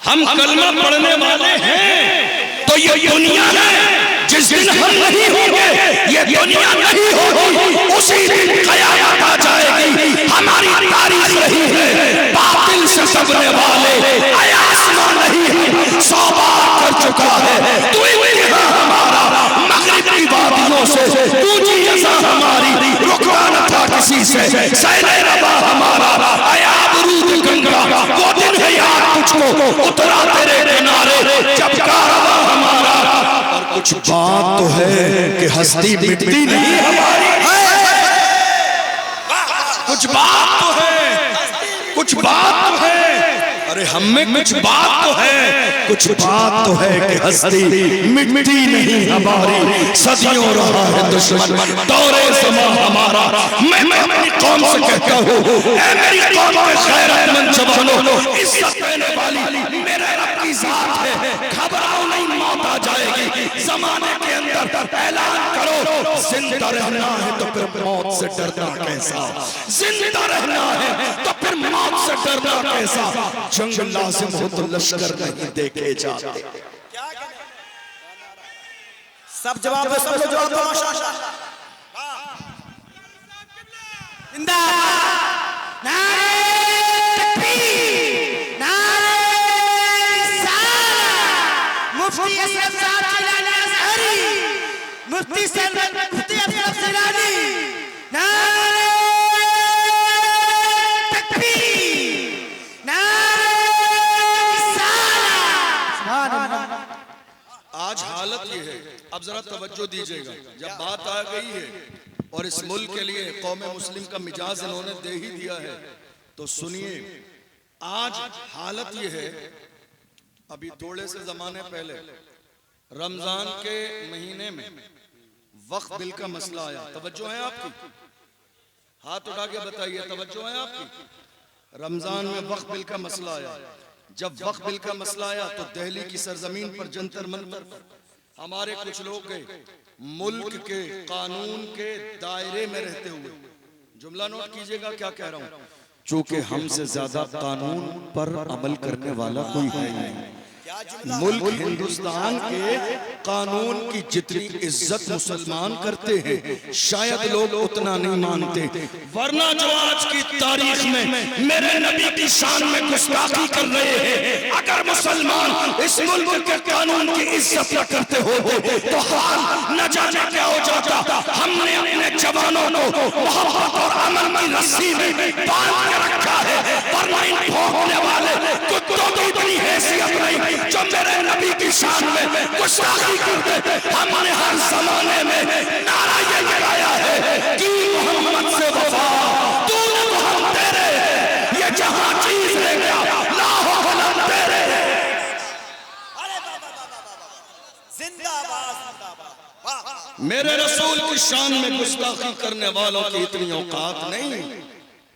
हम कलमा पढ़ने वाले हैं तो ये दुनिया है जिस दिन हम नहीं होंगे ये दुनिया नहीं होगी, उसी दिन क़यामत आ जाएगी। हमारी तारीफ रही है बातिल से सबने वाले आसमां नहीं है, 100 बार कर चुका है तू इम्तिहान हमारा। मगरिब की वादियों से पूजी ऐसा हमारी रुकवा न था किसी से, सैले रबा हमारा आयाब रूद गंगा वो दिन है याद तुझको उतरा तेरे किनारे जब कारवां हमारा। और कुछ बात तो है कि हस्ती मिटती नहीं हमारी, कुछ बात तो है, कुछ बात तो है, अरे हमें कुछ बात तो है, कुछ बात तो है कि हस्ती मिटती नहीं हमारी। सदियों रहा है दुश्मन दौरे समा हमारा। मैं अपनी कौम से कहता हूँ ऐ मेरी कौम के गैरतमंद जवानों, इज्जत देने वाली मेरे रब की जात है, घबराओ नहीं मौत आ जाएगी। जमाने के अंदर ऐलान करो जिंदा रहना है तो फिर मौत से डरना कैसा, जिंदा रहना है तो फिर मौत से डरना कैसा। जंग लाजिम हो तो लश्कर नहीं देखे जाते। सब जवाब दो, सब जवाब दो माशाअल्लाह। जिंदाबाद नारे तकबीर नारे रिसालत। मुफ्ती असलम साहब जिलानी अज़हरी, मुफ्ती असलम जिलानी नारे आज हालत ये है, अब जरा तवज्जो दीजिएगा, जब बात आ गई है और इस मुल्क के लिए कौम मुस्लिम का मिजाज इन्होंने दे ही दिया है तो सुनिए। आज हालत ये है, अभी थोड़े से जमाने पहले रमजान के महीने में वक्फ बिल का मसला आया। तवज्जो है आपकी? हाथ उठा के बताइए, तवज्जो है आपकी? रमजान में वक्फ बिल का मसला आया। जब वक्फ बिल का मसला आया तो दिल्ली की सरजमीन पर जंतर मंतर पर हमारे कुछ लोग गए मुल्क के कानून के दायरे में रहते हुए। जुमला नोट कीजिएगा क्या कह रहा हूं, चूंकि हमसे ज्यादा कानून पर अमल करने वाला कोई है नहीं। मुल्क हिंदुस्तान के कानून की जितनी इज्जत मुसलमान करते हैं शायद लोग उतना नहीं मानते, वरना जो आज की तारीख में मेरे नबी की शान में गुस्ताखी कर रहे हैं, अगर मुसलमान इस मुल्क के कानून की इज्जत न करते होते तो हाल न जाने क्या हो जाता। हमने अपने जवानों को मोहब्बत और अमन की रस्सी में बांध के रखा है, वरना इन भौंकने वाले कुत्तों की इतनी हैसियत नहीं जो मेरे नबी की शान में गुस्ताखी करते। हमने हर जमाने में नारा ये लगाया है कि मोहम्मद से वफा तूने तो हम तेरे, ये जहां चीज ले गया लाहो कलम तेरे। जिंदाबाद जिंदाबाद। मेरे रसूल की शान में गुस्ताखी करने वालों की इतनी औकात नहीं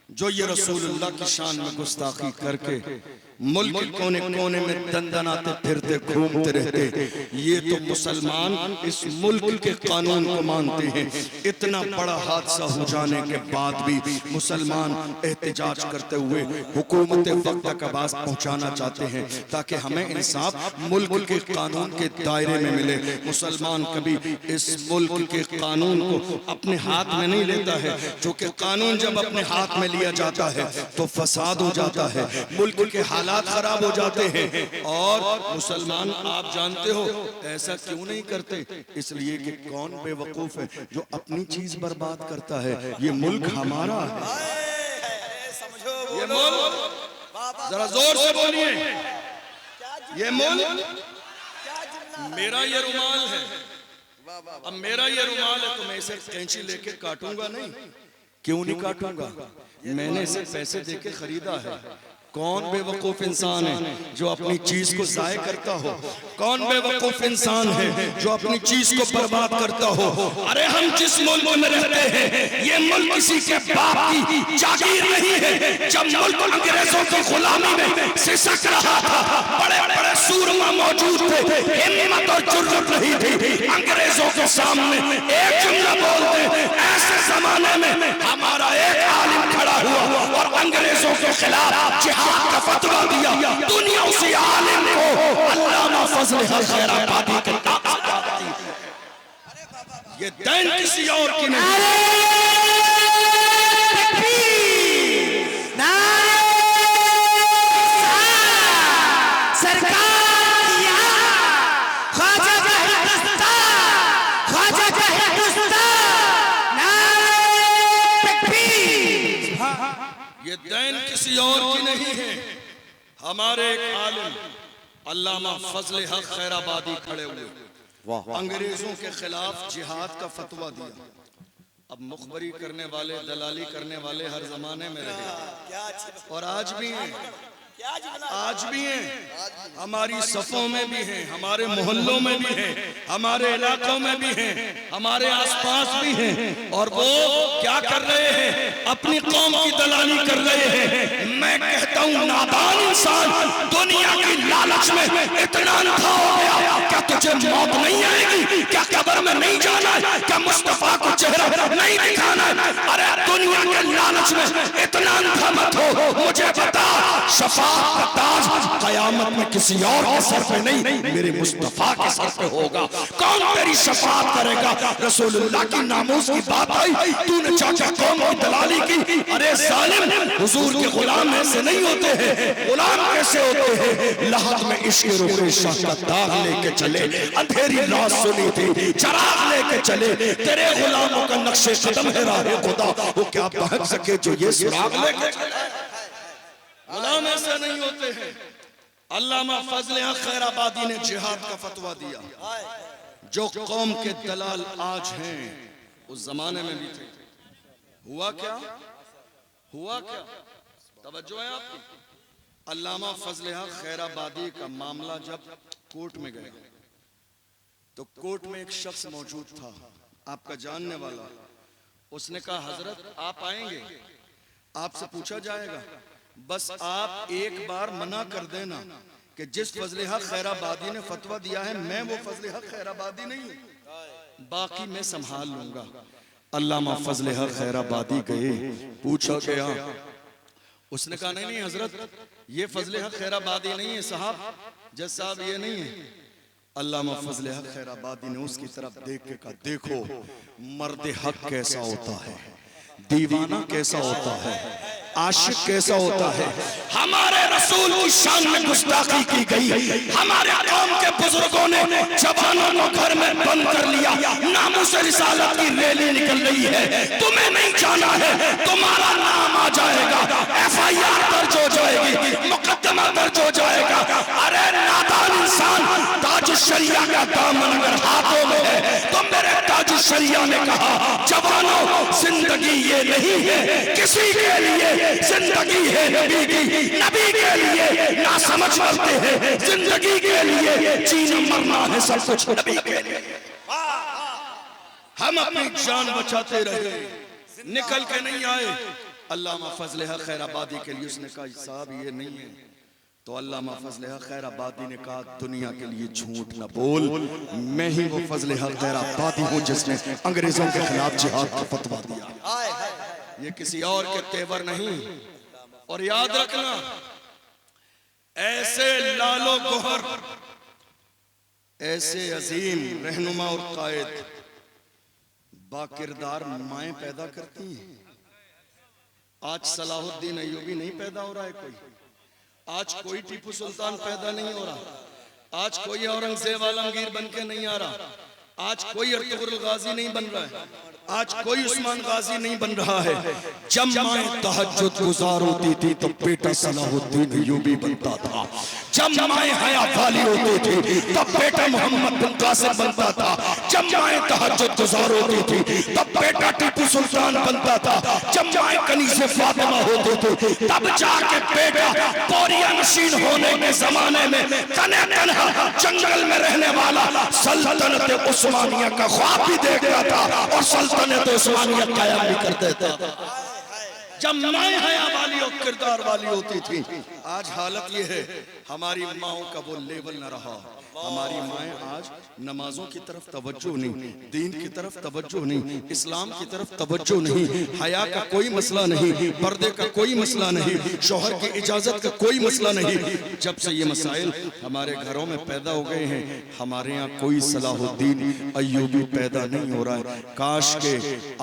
जो ये रसूलुल्लाह की शान में गुस्ताखी करके मुल्क कोने कोने में दंदनाते फिरते घूमते रहते। ये तो मुसलमान इस मुल्क के कानून को मानते हैं। इतना बड़ा हादसा हो जाने के बाद भी मुसलमान एहतजाज करते हुए हुकूमत वक्त तक आवाज पहुंचाना चाहते हैं ताकि हमें इंसाफ मुल्क के कानून के दायरे में मिले। मुसलमान कभी इस मुल्क के कानून को अपने हाथ में नहीं लेता है, क्योंकि कानून जब अपने हाथ में लिया जाता है तो फसाद हो जाता है, मुल्क के हालात खराब हो जाते हैं। और मुसलमान आप जानते हो ऐसा क्यों नहीं करते, इसलिए कि कौन बेवकूफ है जो अपनी चीज बर्बाद करता है। ये मुल्क हमारा है, ये मुल्क जरा जोर से बोलिए, ये मुल्क मेरा ये रुमाल है। अब मेरा ये रुमाल है तो मैं इसे कैंची लेके काटूंगा नहीं। क्यों नहीं काटूंगा? मैंने इसे पैसे देके खरीदा है। कौन बेवकूफ इंसान है जो अपनी चीज को जाय करता हो? कौन बेवकूफ इंसान है जो अपनी चीज को बर्बाद करता हो? अरे हम जिस मुल्क में रहते हैं ये मुल्क किसी के बाप की जागीर नहीं है। जब मुल्क अंग्रेजों की गुलामी में सिसक रहा था, बड़े बड़े सूरमा मौजूद थे, हिम्मत और जुर्रत नहीं थी अंग्रेजों के सामने एक जुमला बोलते। ऐसे जमाने में हमारा एक आलिम खड़ा हुआ और अंग्रेजों के खिलाफ जिहाद का फतवा दिया। दुनिया उसी आलिम फजल है खैराबादी के नाम से जाती है। ये दैन किसी और की नहीं। ये दैन किसी और की नहीं है। हमारे एक आलिम अल्लामा फजल हक खैराबादी खड़े हुए, अंग्रेजों के खिलाफ जिहाद का फतवा दिया। अब मुखबरी करने वाले, दलाली करने वाले हर जमाने में रहे और आज भी हैं, आज भी हैं, हमारी सफों में भी हैं, हमारे मोहल्लों में भी हैं, हमारे इलाकों में भी हैं, हमारे आसपास भी हैं। और वो क्या कर रहे हैं? अपनी कौम की दलाली कर रहे हैं। मैं कहता हूँ नादान इंसान दुनिया की लालच में इतना अंधा हो गया, क्या तुझे मौत नहीं आएगी? क्या कब्र में नहीं जाना है? क्या मुस्तफा को चेहरा नहीं दिखाना है? अरे दुनिया के लालच में इतना अंधा मत हो। मुझे बता, शफाअत का ताज कयामत में किसी और के सर पे नहीं, मेरे मुस्तफा के सर पे होगा। कौन तेरी शफाअत करेगा? रसूलुल्लाह की नामूस की बात आई, तूने चाचा कौम की दलाली की। अरे जालिम, हुजूर के गुलाम ऐसे नहीं होते हैं। गुलाम कैसे होते हैं? लहद में इश्क रुखे शाह का दाग लेके चले, अंधेरी रात सुनी थी, चराग लेके चले। तेरे गुलामों का नक्शे कदम है राहे खुदा, वो क्या बहक सके जो ये सुराग लेके चले? गुलाम ऐसे नहीं होते हैं। अल्लामा फजल हक खैराबादी ने जिहाद का फतवा दिया। जो कौम के दलाल आज हैं उस जमाने में भी थे। हुआ क्या? हुआ क्या? तवज्जो है आपकी? अल्लामा फजल हक खैराबादी का मामला जब कोर्ट में गया तो कोर्ट में एक शख्स मौजूद था, आपका जानने वाला। उसने कहा, हजरत आप आएंगे, आपसे पूछा जाएगा, बस आप एक बार मना कर देना कि जिस फजल हक खैराबादी ने फतवा दिया है मैं वो फजल हक खैराबादी नहीं हूं, बाकी मैं संभाल लूंगा। अल्लामा फजल हक खैराबादी गए, पूछा गया, उसने कहा नहीं नहीं हजरत, ये फजल हक खैराबादी नहीं है साहब, जज साहब ये नहीं है। अल्लामा फजल हक खैराबादी ने उसकी तरफ देख के कहा, देखो मर्द हक कैसा होता है, दीवाना कैसा होता है, आशिक कैसा होता है। हमारे रसूल की शान में गुस्ताखी की गई, हमारे कौम के बुजुर्गों ने जवानों को घर में बंद कर लिया, नामूस रिसालत की रैली निकल रही है। तुम्हें नहीं जाना है, तुम्हारा नाम आ जाएगा, FIR दर्ज हो जाएगी, मुकदमा दर्ज हो जाएगा। अरे नादान इंसान, ताज शरिया का दामन अगर हाथों में है तो मेरे ताज शरिया ने कहा, जवानों जिंदगी ये नहीं है किसी के लिए, जिंदगी है नबी की, नबी के लिए ना समझ मरते हैं, जिंदगी के लिए जीना मरना है सब कुछ नबी के लिए। हम अपनी जान बचाते रहे, निकल के नहीं आए। अल्लामा फजल हक खैराबादी के लिए उसने कहा, साहब ये नहीं है। तो अल्लामा फजल हक खैराबादी ने कहा, दुनिया के लिए झूठ न बोल, मैं ही वो फजल हक खैराबादी हूँ जिसने अंग्रेजों के खिलाफ जिहाद का फतवा दिया। ये किसी और के तेवर नहीं। और याद रखना, ऐसे लालो गोहर, ऐसे अजीम रहनुमा और कायद बाकिरदार माएं पैदा करती हैं। आज सलाहुद्दीन अय्यूबी नहीं पैदा हो रहा है कोई, आज कोई टीपू सुल्तान पैदा नहीं हो रहा, आज कोई औरंगजेब आलमगीर बन के नहीं आ रहा, आज कोई अर्तुगरुल गाजी नहीं बन रहा है, आज कोई उस्मान गाजी नहीं बन रहा है। जब माएं तहज्जुद गुजार होती थी तो बेटा सलाहुद्दीन अय्यूबी बनता था। जब माएं हया वाली होती थी तब बेटा मोहम्मद बिन कासिम बनता था। जब माएं तहज्जुद गुजार होती थी तब बेटा टीपू सुल्तान बनता था। जब माएं कनीज़े फातिमा होती थी तब जाके बेटा बोरिया नशीन होने के जमाने में तने तनहा जंगल में रहने वाला सल्तनत उस्मानिया का ख्वाब भी देखता था और सल्तनत उस्मानिया कायम भी कर देता था। जब माएँ हया वाली और किरदार वाली होती थी। आज हालत ये है, हमारी माओं का वो लेवल न रहा। हमारी माएँ आज नमाजों की तरफ तवज्जो नहीं, दीन की तरफ तवज्जो नहीं, इस्लाम की तरफ तवज्जो नहीं, हया का कोई मसला नहीं, पर्दे का कोई मसला नहीं, शौहर की इजाजत का कोई मसला नहीं। जब से ये मसाइल हमारे घरों में पैदा हो गए हैं, हमारे यहाँ कोई सलाहुद्दीन अय्यूबी पैदा नहीं हो रहा है। काश के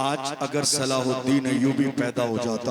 आज अगर सलाहुद्दीन अय्यूबी पैदा हो जाता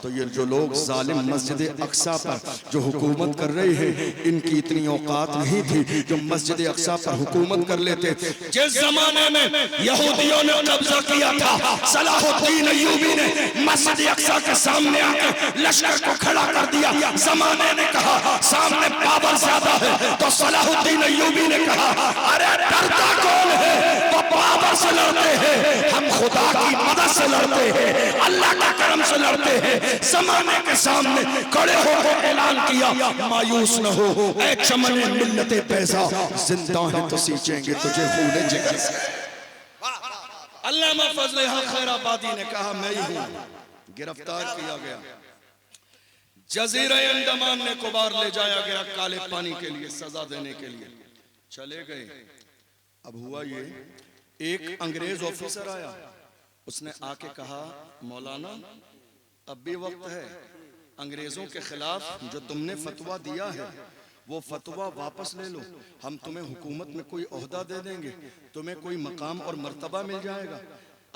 तो ये जो लोग जालिम मस्जिद अक्सा पर जो हुकूमत कर रहे हैं, इनकी इतनी औकात नहीं थी जो मस्जिद अक्सा पर हुकूमत कर लेते। जिस जमाने में यहूदियों ने कब्जा किया था, सलाहुद्दीन अय्यूबी ने मस्जिद अक्सा के सामने आकर लश्कर को खड़ा कर दिया। जमाने ने कहा सामने पावर ज्यादा है, तो सलाहुद्दीन अय्यूबी ने कहा अरे डरता कौन है, वो पावर से लड़ते हैं, हम खुदा की मदद से लड़ते हैं, अल्लाह के करम से लड़ते हैं। जमाने के सामने खड़े होकर ऐलान किया, मायूस न हो ऐ चमने मिल्लते पैसा, जिंदा है तो सींचेंगे तुझे खूने जिगर से। अल्लामा फजल हक खैराबादी ने कहा मैं ही हूं। गिरफ्तार किया गया, जजीरा अंडमान ने कुबार ले जाया गया काले पानी के लिए, सजा देने के लिए चले गए। अब हुआ ये, एक अंग्रेज ऑफिसर आया, उसने आके कहा मौलाना अब भी वक्त है, अंग्रेजों के खिलाफ जो तुमने फतवा दिया है वो फतवा वापस ले लो, हम तुम्हें हुकूमत में कोई ओहदा दे देंगे, तुम्हें कोई मकाम और मर्तबा मिल जाएगा।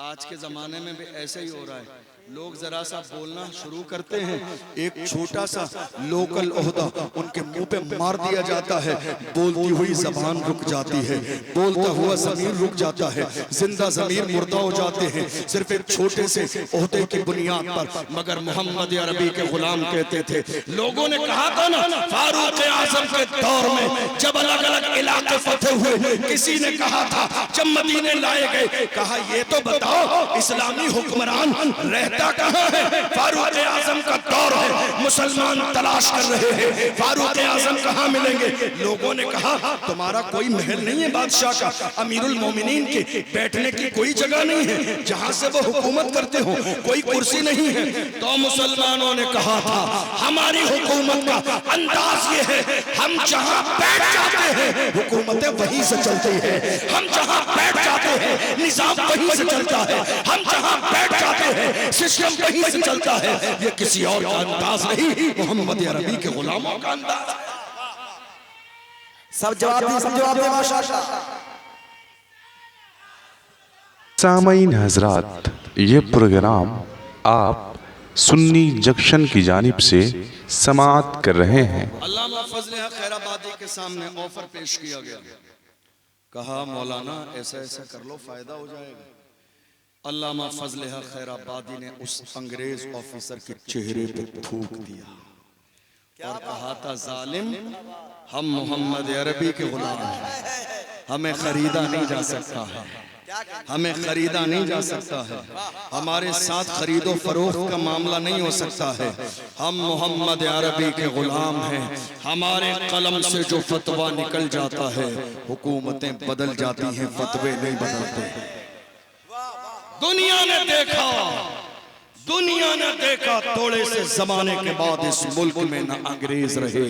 आज के ज़माने में भी ऐसे ही हो रहा है, लोग जरा सा बोलना शुरू करते हैं, एक छोटा सा लोकल ओहदा उनके मुंह पे मार दिया जाता है, बोलती हुई जबान रुक जाती है, बोलता हुआ ज़मीर रुक जाता है, जिंदा ज़मीर मुर्दा हो जाते हैं, सिर्फ एक छोटे से ओहदे की बुनियाद पर। मगर मोहम्मद अरबी के गुलाम कहते थे, लोगों ने कहा था ना फारूक आजम के दौर में जब अलग अलग इलाके फतेह हुए, किसी ने कहा था जब मदीने लाए गए, कहा ये तो बताओ इस्लामी हुक्मरान रहता कहां है? फारूक आजम का दौर है, मुसलमान तलाश कर रहे हैं, फारूक आजम कहां मिलेंगे? लोगों ने कहा तुम्हारा कोई महल नहीं है बादशाह का, अमीरुल मोमिनीन के बैठने की कोई जगह नहीं है जहां से वो हुकूमत करते हो, कोई कुर्सी नहीं है। तो मुसलमानों ने कहा था हमारी हुकूमत का अंदाज ये है, हम जहां बैठ जाते हैं हुकूमतें वहीं से चलती है, हम जहां बैठ जाते हैं निजाम वहीं से चलता है, हम जहां बैठ जाते हैं सिस्टम वहीं से चलता है। ये किसी और का अंदाज नहीं, मोहम्मद अरबी के गुलामों का अंदाज है। सब जवाब दे माशाअल्लाह। सामईन हजरात, ये प्रोग्राम आप सुन्नी जंक्शन की जानिब से समाअत कर रहे हैं। अल्लामा फजल हक खैराबादी के सामने ऑफर पेश किया गया, कहा मौलाना ऐसा ऐसा कर लो फायदा हो जाएगा। अल्लामा फजल हक खैराबादी ने उस अंग्रेज ऑफिसर के चेहरे पे थूक दिया और कहा था जालिम, हम मोहम्मद अरबी के गुलाम हैं, हमें खरीदा नहीं जा सकता है, हमें खरीदा नहीं जा सकता है, हमारे साथ खरीदो फरोख्त का मामला नहीं हो सकता है, हम मोहम्मद अरबी के गुलाम हैं, हमारे कलम से जो फतवा निकल जाता है हुकूमतें बदल जाती हैं, फतवे नहीं बदलते। दुनिया ने देखा, दुनिया ने देखा, थोड़े से जमाने के बाद इस मुल्क में न अंग्रेज रहे,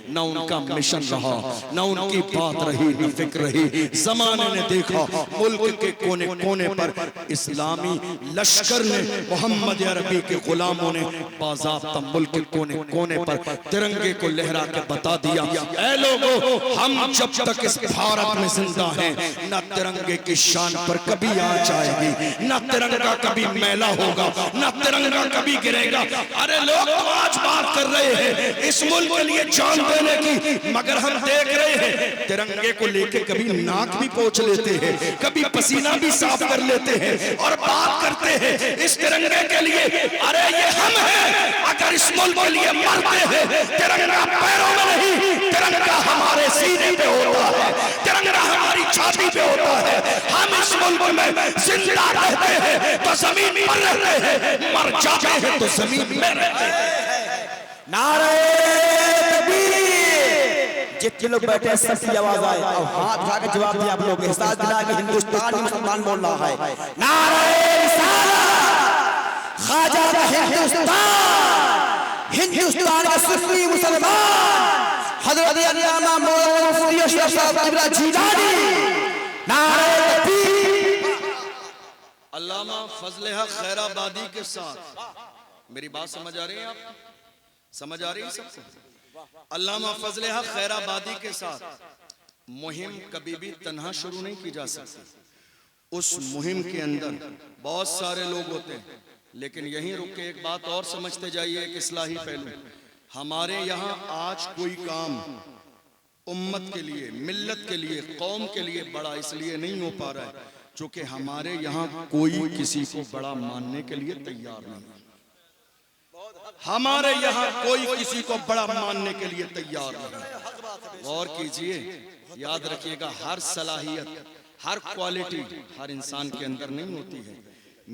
न उनका मिशन रहा, न उनकी बात रही, न फिक्र रही। जमाने ने देखा मुल्क के कोने कोने पर इस्लामी लश्कर ने, मोहम्मद अरबी के गुलामों ने बाज़ाब्ता मुल्क के कोने कोने पर तिरंगे को लहरा के बता दिया, ऐ लोगों, हम जब तक इस भारत में जिंदा हैं न तिरंगे की शान पर कभी आंच आएगी, न तिरंगा कभी मैला होगा, न तिरंगा कभी गिरेगा। अरे लोग तो आज बात कर रहे हैं इस मुल्क के लिए जान देने की, मगर हम देख रहे हैं तिरंगे को लेके कभी नाक भी पोंछ लेते हैं, कभी पसीना भी साफ कर लेते हैं और बात करते हैं इस तिरंगे के लिए। अरे ये हम हैं, अगर इस मुल्क के लिए मरते हैं, तिरंगा पैरों में नहीं, तिरंगा हमारे सीने पे होता है, तिरंगा हमारी छाती पे होता है। हम इस मुल्क में जिंदा रहते हैं तो जमीन पर रहते हैं, मर जाते हैं तो जमीन में रहते हैं। नारे तकबीर। जितने लोग बैठे हैं सबकी आवाज आए और हाथ उठा के जवाब दिया आप लोग, एहसास दिला कि हिंदुस्तान में मुसलमान बोल रहा है। नारे रिसालत, ख्वाजा का हिंदुस्तान का सुन्नी मुसलमान हजरत अल्लामा मौलाना मुफ्ती अशरफ साहब किबला जीलानी नारे तकबीर। अल्लामा फजले हक खैराबादी के साथ, मेरी बात समझ आ रही है आप? समझ आ रही है सबको? अल्लामा फजले हक खैराबादी के साथ मुहिम कभी भी तन्हा शुरू नहीं की जा सकती। उस मुहिम के अंदर बहुत सारे लोग होते हैं, लेकिन यहीं रुक के एक बात और समझते जाइए, एक इस्लाही पहलू। हमारे यहाँ आज कोई काम उम्मत के लिए, मिल्लत के लिए, कौम के लिए बड़ा इसलिए नहीं हो पा रहा है क्योंकि हमारे यहाँ कोई किसी को बड़ा मानने के लिए तैयार नहीं। हमारे यहाँ कोई किसी को बड़ा मानने के लिए तैयार नहीं। गौर कीजिए, याद रखिएगा, हर सलाहियत, हर क्वालिटी हर इंसान के अंदर नहीं होती है।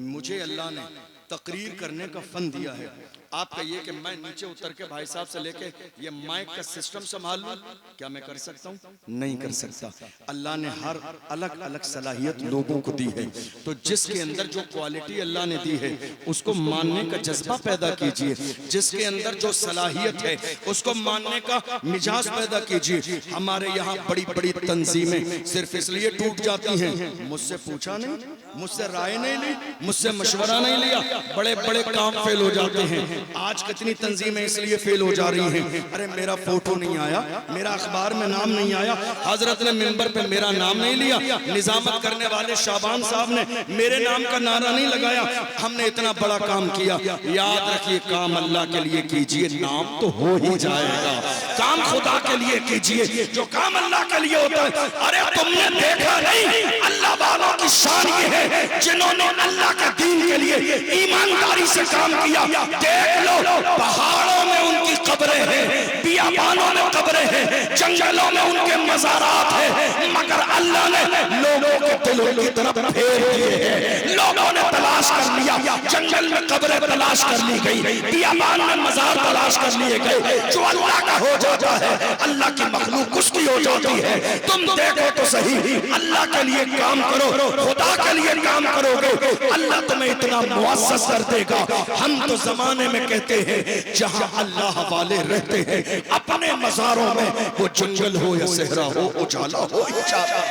मुझे अल्लाह ने तकरीर करने का फन दिया है। आप कहिए कि मैं नीचे उतर के भाई साहब से लेके ये माइक का सिस्टम संभाल लूं, क्या मैं कर सकता हूं? नहीं कर सकता। अल्लाह ने हर अलग अलग सलाहियत लोगों को दी है, तो जिसके अंदर जो क्वालिटी अल्लाह ने दी है उसको मानने का जज्बा पैदा कीजिए। जिसके अंदर जो सलाहियत है उसको मानने का मिजाज पैदा कीजिए। हमारे यहाँ बड़ी बड़ी तंजीमें सिर्फ इसलिए टूट जाती हैं, मुझसे पूछा नहीं, मुझसे राय नहीं ली, मुझसे मशवरा नहीं लिया, बड़े बड़े काम फेल हो जाते हैं। आज कितनी तंजीमें इसलिए फेल हो जा रही हैं, अरे मेरा फोटो नहीं आया, मेरा अखबार में नाम नहीं आया, हजरत ने मिंबर पे मेरा नाम नहीं लिया, निजामत करने वाले शाबान साहब ने मेरे नाम का नारा नहीं लगाया, हमने इतना बड़ा काम किया। याद रखिए, काम अल्लाह के लिए कीजिए, नाम तो हो ही जाएगा। काम खुदा के लिए कीजिए, जो काम अल्लाह के लिए होता है। अरे तुमने देखा नहीं, अल्लाह वालों की शान ये है जिन्होंने अल्लाह के दीन के लिए ईमानदारी से काम किया। देख लो, पहाड़ों में उनकी कब्रें हैं, बियाबानों में कब्रें हैं, जंगलों में उनके मज़ारात हैं, मगर अल्लाह ने लोगों के दिलों की तरफ फेर दिए हैं। लोगों ने तलाश कर लिया, जंगल में कब्रें तलाश कर ली गई, बियाबान में मज़ार तलाश कर लिए गए। जो अल्लाह का हो जाता है, अल्लाह की मखलूक उसकी हो जाती है। तुम देखो तो सही, अल्लाह के लिए काम करो, खुदा के लिए काम करोगे, अल्लाह तुम्हें इतना मुअस्सस कर देगा। हम तो जमाने में कहते हैं जहां अल्लाह वाले रहते हैं, अपने मज़ारों में वो जंगल हो या सहरा हो, उजाला हो या चादर,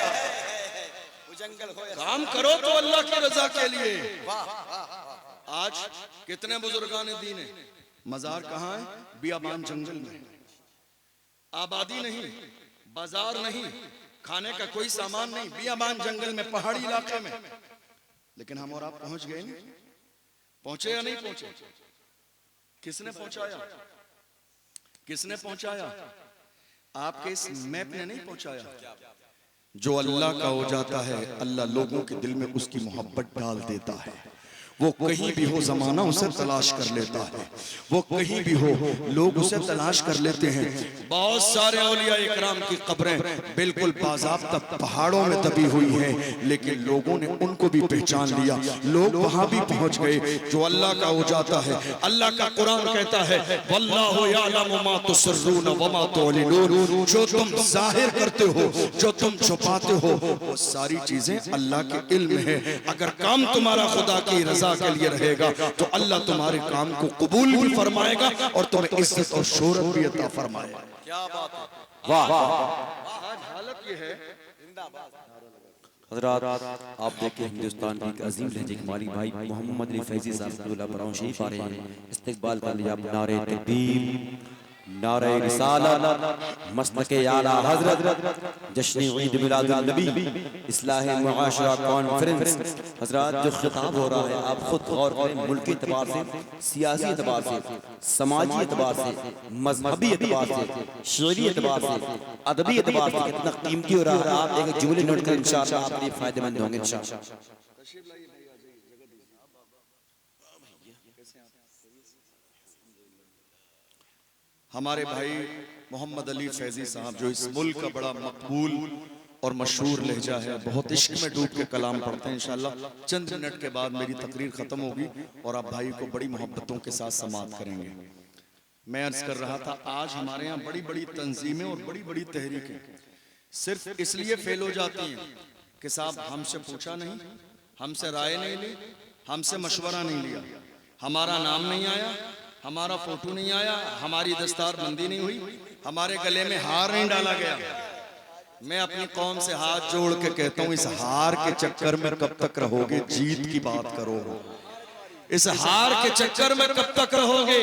काम करो तो अल्लाह की रजा के लिए। आज कितने बुजुर्गाने दीन है, मज़ार कहाँ है? बियाबान जंगल में, आबादी नहीं, बाजार नहीं, खाने का कोई सामान नहीं, बियाबान जंगल में, पहाड़ी इलाके में। लेकिन हम और आप पहुंच गए नहीं, पहुंचे या नहीं पहुंचे? किसने पहुंचाया? किसने पहुंचाया? आपके इस मैप ने नहीं पहुंचाया। जो अल्लाह का हो जाता है, अल्लाह लोगों के दिल में उसकी मोहब्बत डाल देता है। वो कहीं भी हो, जमाना उसे तलाश कर लेता है। वो कहीं भी हो, लोग उसे तलाश कर लेते हैं। बहुत सारे औलिया इकराम की कब्रें बिल्कुल बाज़ाब्ता पहाड़ों में दबी हुई हैं, लेकिन लोगों ने उनको भी पहचान लिया, लोग वहां भी पहुंच गए। जो अल्लाह का हो जाता है, अल्लाह का कुरान कहता है, वल्लाहु यअलमु मा तुसिर्रून व मा तुअलिनून, जो तुम जाहिर करते हो, जो तुम छुपाते हो, वो सारी चीजें अल्लाह के इल्म है। अगर काम तुम्हारा खुदा की रज़ा के लिए रहेगा तो अल्लाह तुम्हारे काम को कबूल भी फरमाएगा और तुम्हें इज्जत और शोहरत भी अता फरमाएगा। क्या बात है, वाह। आज हालत ये है, हज़रात आप देखिए, हिंदुस्तान के एक अजीम लहजे के माली भाई मोहम्मद अली फैजी साहब बराऊं शरीफ आ रहे हैं। इस्तकबाल कर लिया, नारे तकबीर, नारे रिसालत, मस्तके आला हज़रत, जश्न ईद मिलादुन नबी, इस्लाह मुआशरा कॉन्फ्रेंस। हज़रात जो खिताब हो रहा है, आप खुद गौर करें, मुल्की एतबार से, सियासी एतबार से, समाजी एतबार से, मजहबी एतबार से, शेरी एतबार से, अदबी एतबार से कितना कीमती हो रहा है। आप एक जुमले नोट कर, इंशाअल्लाह आपके लिए फायदेमंद होंगे इंशाअल्लाह। हमारे भाई मोहम्मद अली फैजी साहब, जो इस मुल्क का बड़ा मकबूल और मशहूर लहजा है, बहुत इश्क में डूब के कलाम पढ़ते हैं। इंशाअल्लाह चंद मिनट के बाद मेरी तकरीर ख़त्म होगी और आप भाई को बड़ी मोहब्बतों के साथ समाअत करेंगे। मैं अर्ज़ कर रहा था, आज हमारे यहाँ बड़ी बड़ी तंजीमें और बड़ी बड़ी तहरीकें सिर्फ इसलिए फेल हो जाती हैं कि साहब हमसे पूछा नहीं, हमसे राय नहीं ली, हमसे मशवरा नहीं लिया। हमारा नाम नहीं आया, हमारा फोटो नहीं आया, हमारी दस्तारबंदी नहीं हुई, हमारे गले में हार नहीं डाला गया। मैं अपनी कौम से हाथ जोड़ के कहता हूं, इस हार के चक्कर में कब तक रहोगे? जीत की बात करो। इस हार के चक्कर में कब तक रहोगे?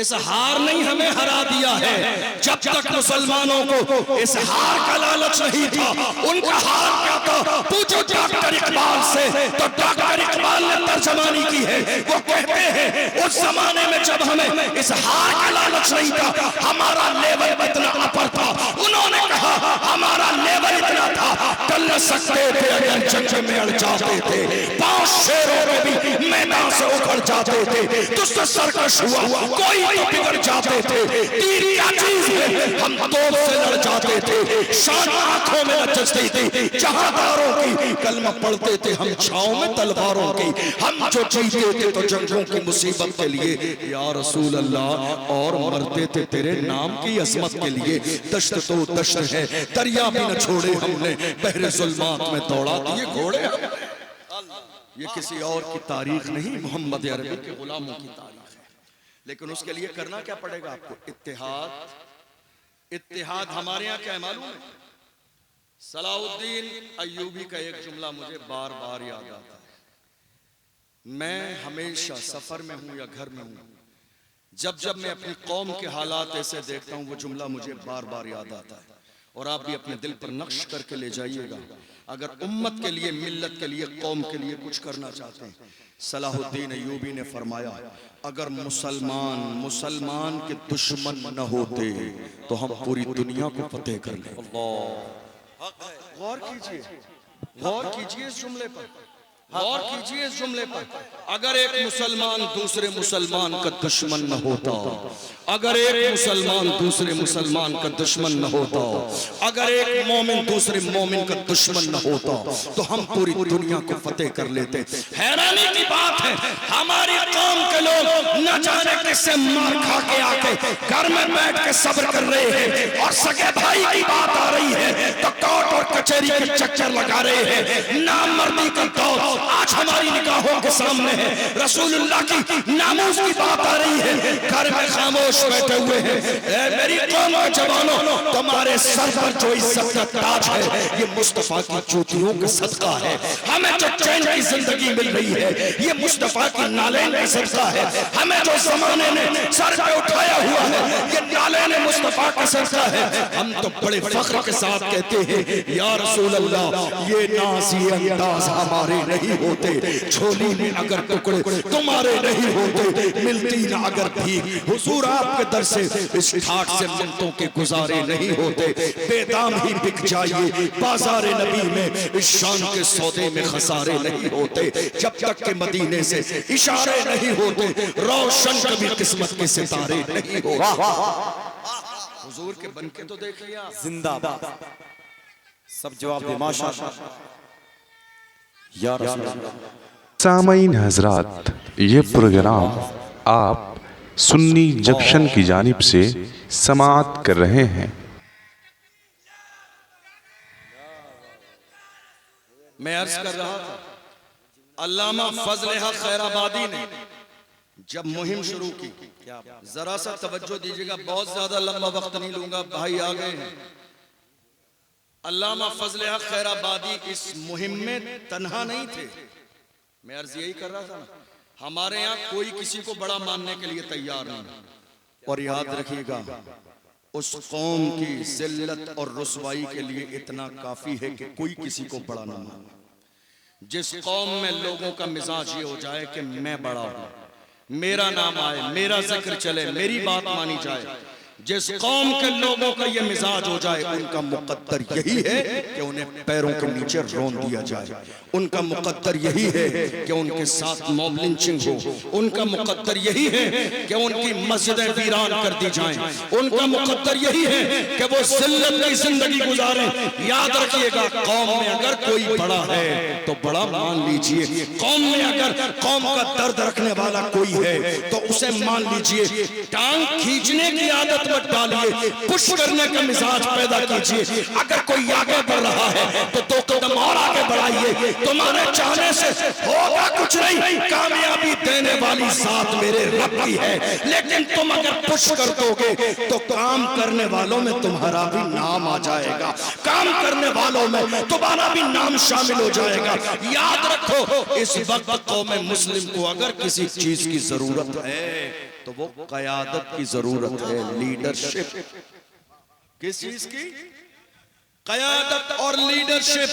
इस हार नहीं हमें हरा दिया है। जब तक मुसलमानों को इस हार का लालच नहीं था, उनका हार क्या था? पूछो डॉक्टर इकबाल से, तो डॉक्टर इकबाल ने तर्जमानी की है। वो कहते हैं उस जमाने में जब हमें इस हार का लालच नहीं था, हमारा लेवल इतना अपर था। उन्होंने कहा हमारा लेवल इतना था, टल न सकते थे अगर जंग में अड़ जाते थे। 5 शेरों में भी मैदान से उखड़ जाते थे, तुझसे सरकश हुआ कोई तो बिगड़ जाते थे। तीर क्या चीज है, हम तोप से लड़ जाते थे। शान आंखों में नचती थी जहादारों की, कलमा पढ़ते थे हम छाओं में तलवारों की। हम जो जीते थे तो जंगों की मुसीबत के लिए या रसूल अल्लाह, और मरते थे तेरे नाम की अजमत के लिए। दश्त तो दश्त है, दरिया भी न छोड़े हमने, बहरे जुल्मात में दौड़ा दिए घोड़े। ये किसी और की तारीख नहीं, मोहम्मद अरबी के गुलामों की तारीख है। लेकिन उसके लिए करना क्या पड़ेगा आपको? इत्तेहाद। इत्तेहाद हमारे यहाँ क्या है मालूम है? सलाउद्दीन अय्यूबी का एक जुमला मुझे बार बार याद आता है। मैं हमेशा सफर में हूं या घर में हूं, जब जब मैं अपनी कौम के हालात ऐसे देखता हूं, वो जुमला मुझे बार बार याद आता है। और आप भी अपने दिल पर नक्श करके ले जाइएगा। अगर उम्मत के लिए, मिल्लत के लिए, कौम के लिए कुछ करना चाहते हैं, सलाहुद्दीन अय्यूबी ने फरमाया, अगर मुसलमान के दुश्मन न होते तो हम पूरी दुनिया को फतेह कर लेते। गौर कीजिए, गौर कीजिए इस जुमले पर, गौर कीजिए इस जुमले पर। अगर एक मुसलमान दूसरे मुसलमान का दुश्मन न होता, अगर एक मुसलमान दूसरे मुसलमान का दुश्मन न होता, अगर एक मोमिन दूसरे मोमिन का दुश्मन न होता, तो हम पूरी दुनिया को फतेह कर लेते। हैरानी की बात है, हमारी कौम के लोग न जाने किससे मार खा के आके घर में बैठ के सब्र कर रहे हैं, और सगे भाई की बात आ रही है तो कोर्ट और कचहरी के चक्कर लगा रहे हैं। नामर्दी का दौर आज हमारी निगाहों के सामने है। रसूलुल्लाह की नामूस की बात आ रही है, घर में खामोश बैठे हुए हैं। ए मेरी कौम के जवानों, तुम्हारे सर पर जो इज्जत का ताज है, ये मुस्तफा की जूतियों का सदका है। हमें जो चैन की जिंदगी मिल रही है, ये मुस्तफा की नालैन का सदका है। हमें जो जमाने ने सर पे उठाया हुआ है, ये नालैन मुस्तफा का सदका है। हम तो बड़े फख्र के साथ कहते हैं, या रसूल अल्लाह, ये नाज़ ये अंदाज हमारे नहीं होते, झोली में अगर टुकड़े तुम्हारे नहीं होते, मिलती ना अगर भीख हुजूर आपके दर से, इस ठाट से मिनटों के गुजारे नहीं होते। बेदाम ही बिक जाइए बाजार नबी में, इस शान के सौदे में खसारे नहीं होते। जब तक के मदीने से इशारे नहीं होते, रोशन कभी किस्मत के सितारे नहीं होते। हुजूर के बनके तो देखिए आप। जिंदाबाद। सब जवाब दे माशाअल्लाह। या रसूल। सामईन हजरात, ये प्रोग्राम आप सुन्नी जंक्शन की जानिब से समाअत कर रहे हैं। मैं अर्ज कर रहा था, अल्लामा फजल हक खैराबादी ने जब मुहिम शुरू की, जरा सा तवज्जो दीजिएगा, बहुत ज्यादा लंबा वक्त नहीं लूंगा, भाई आ गए हैं। अल्लामा फजल हक खैराबादी इस मुहिम में तन्हा नहीं थे। मैं अर्ज यही कर रहा था ना, हमारे यहाँ कोई किसी को बड़ा मानने के लिए तैयार नहीं। और याद रखिएगा, उस कौम की जिल्लत और रुसवाई के लिए इतना काफी है कि कोई किसी को बड़ा ना माने। जिस कौम में लोगों का मिजाज ये हो जाए कि मैं बड़ा हूं, मेरा नाम आए, मेरा जिक्र चले, मेरी बात मानी जाए, जिस कौम के लोगों का ये मिजाज हो जाए, उनका मुकद्दर यही है कि उन्हें पैरों के नीचे रोन दिया जाए। उनका मुकद्दर यही है कि उनके साथ मॉब लिंचिंग हो। उनका मुकद्दर यही है कि उनकी मस्जिदें वीरान कर दी जाएं। उनका मुकद्दर यही है कि वो जिल्लत की जिंदगी गुजारें। याद रखिएगा, कौम में अगर कोई बड़ा है तो बड़ा मान लीजिए। कौम में अगर कौम का दर्द रखने वाला कोई है तो उसे मान लीजिए। टांग खींचने की आदत मत डालिए, पुश करने का मिजाज पैदा कीजिए। अगर कोई आगे बढ़ रहा है तो 2 कदम और आगे बढ़ाइए। तुम्हारे चाहने से होगा कुछ नहीं, कामयाबी देने वाली जात मेरे रब की है। लेकिन तुम अगर पुश कर दोगे तो काम करने वालों में तुम्हारा भी नाम आ जाएगा, काम करने वालों में तुम्हारा भी नाम शामिल हो जाएगा। याद रखो, इस वक्त कौम मुस्लिम को अगर किसी चीज की जरूरत है तो वो क़यादत की जरूरत है, लीडरशिप। किस चीज की? क़यादत और लीडरशिप।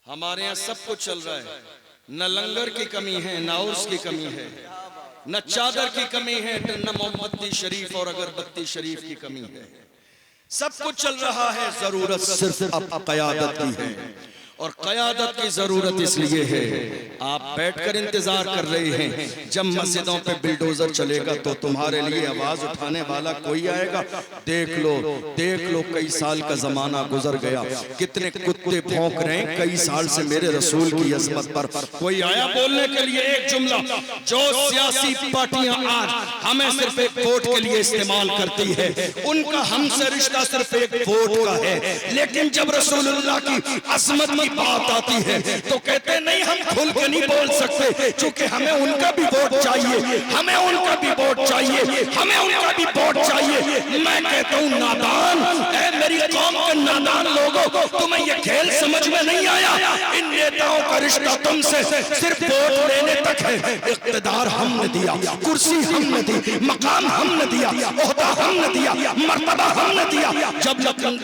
हमारे यहाँ सब कुछ चल रहा है, न लंगर की कमी है, न उर्स की कमी है, न चादर की कमी है, न मोमबत्ती शरीफ और अगरबत्ती शरीफ की कमी है। सब कुछ चल रहा है, जरूरत सिर्फ अब क़यादत की है। और क़यादत की जरूरत इसलिए है, आप बैठकर इंतजार कर रहे हैं जब मस्जिदों पे बिल्डोजर चलेगा तो तुम्हारे लिए आवाज उठाने वाला कोई आएगा। देख लो कई साल का जमाना गुजर गया, कितने कुत्ते भौंक रहे हैं कई साल से मेरे रसूल की अज़मत पर। कोई आया बोलने के लिए एक जुमला? जो सियासी पार्टियां आज हमें सिर्फ एक वोट के लिए इस्तेमाल करती है, उनका हमसे रिश्ता सिर्फ एक वोट का है। लेकिन जब रसूलुल्लाह की अज़मत की बात आती है तो कहते नहीं, हम खुल के नहीं बोल सकते, क्योंकि हमें उनका भी वोट चाहिए, हमें उनका भी वोट चाहिए, हमें उनका भी वोट चाहिए। मैं कहता हूँ नादान, ऐ मेरी कौम के नादान लोगों, तुम्हें ये खेल समझ में नहीं आया। इन नेताओं का रिश्ता तुमसे सिर्फ वोट लेने तक है। इख्तिदार हमने दिया, कुर्सी हमने दी, मकाम हमने दिया, ओहदा हमने दिया, मर्तबा हमने दिया। जब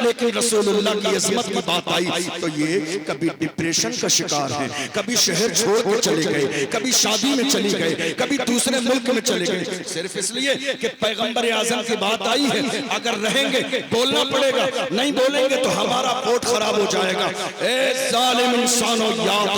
लेकिन रसूलुल्लाह की अज़मत की बात आई तो ये कभी डिप्रेशन का शिकार है, कभी शहर छोड़ के चले गए, कभी शादी में चली गए, कभी दूसरे मुल्क में चले गए, सिर्फ इसलिए कि पैगंबर आज़म की बात आई है। अगर रहेंगे बोलना पड़ेगा, नहीं बोलेंगे तो हमारा वोट खराब हो जाएगा। ए जालिम इंसानों, याद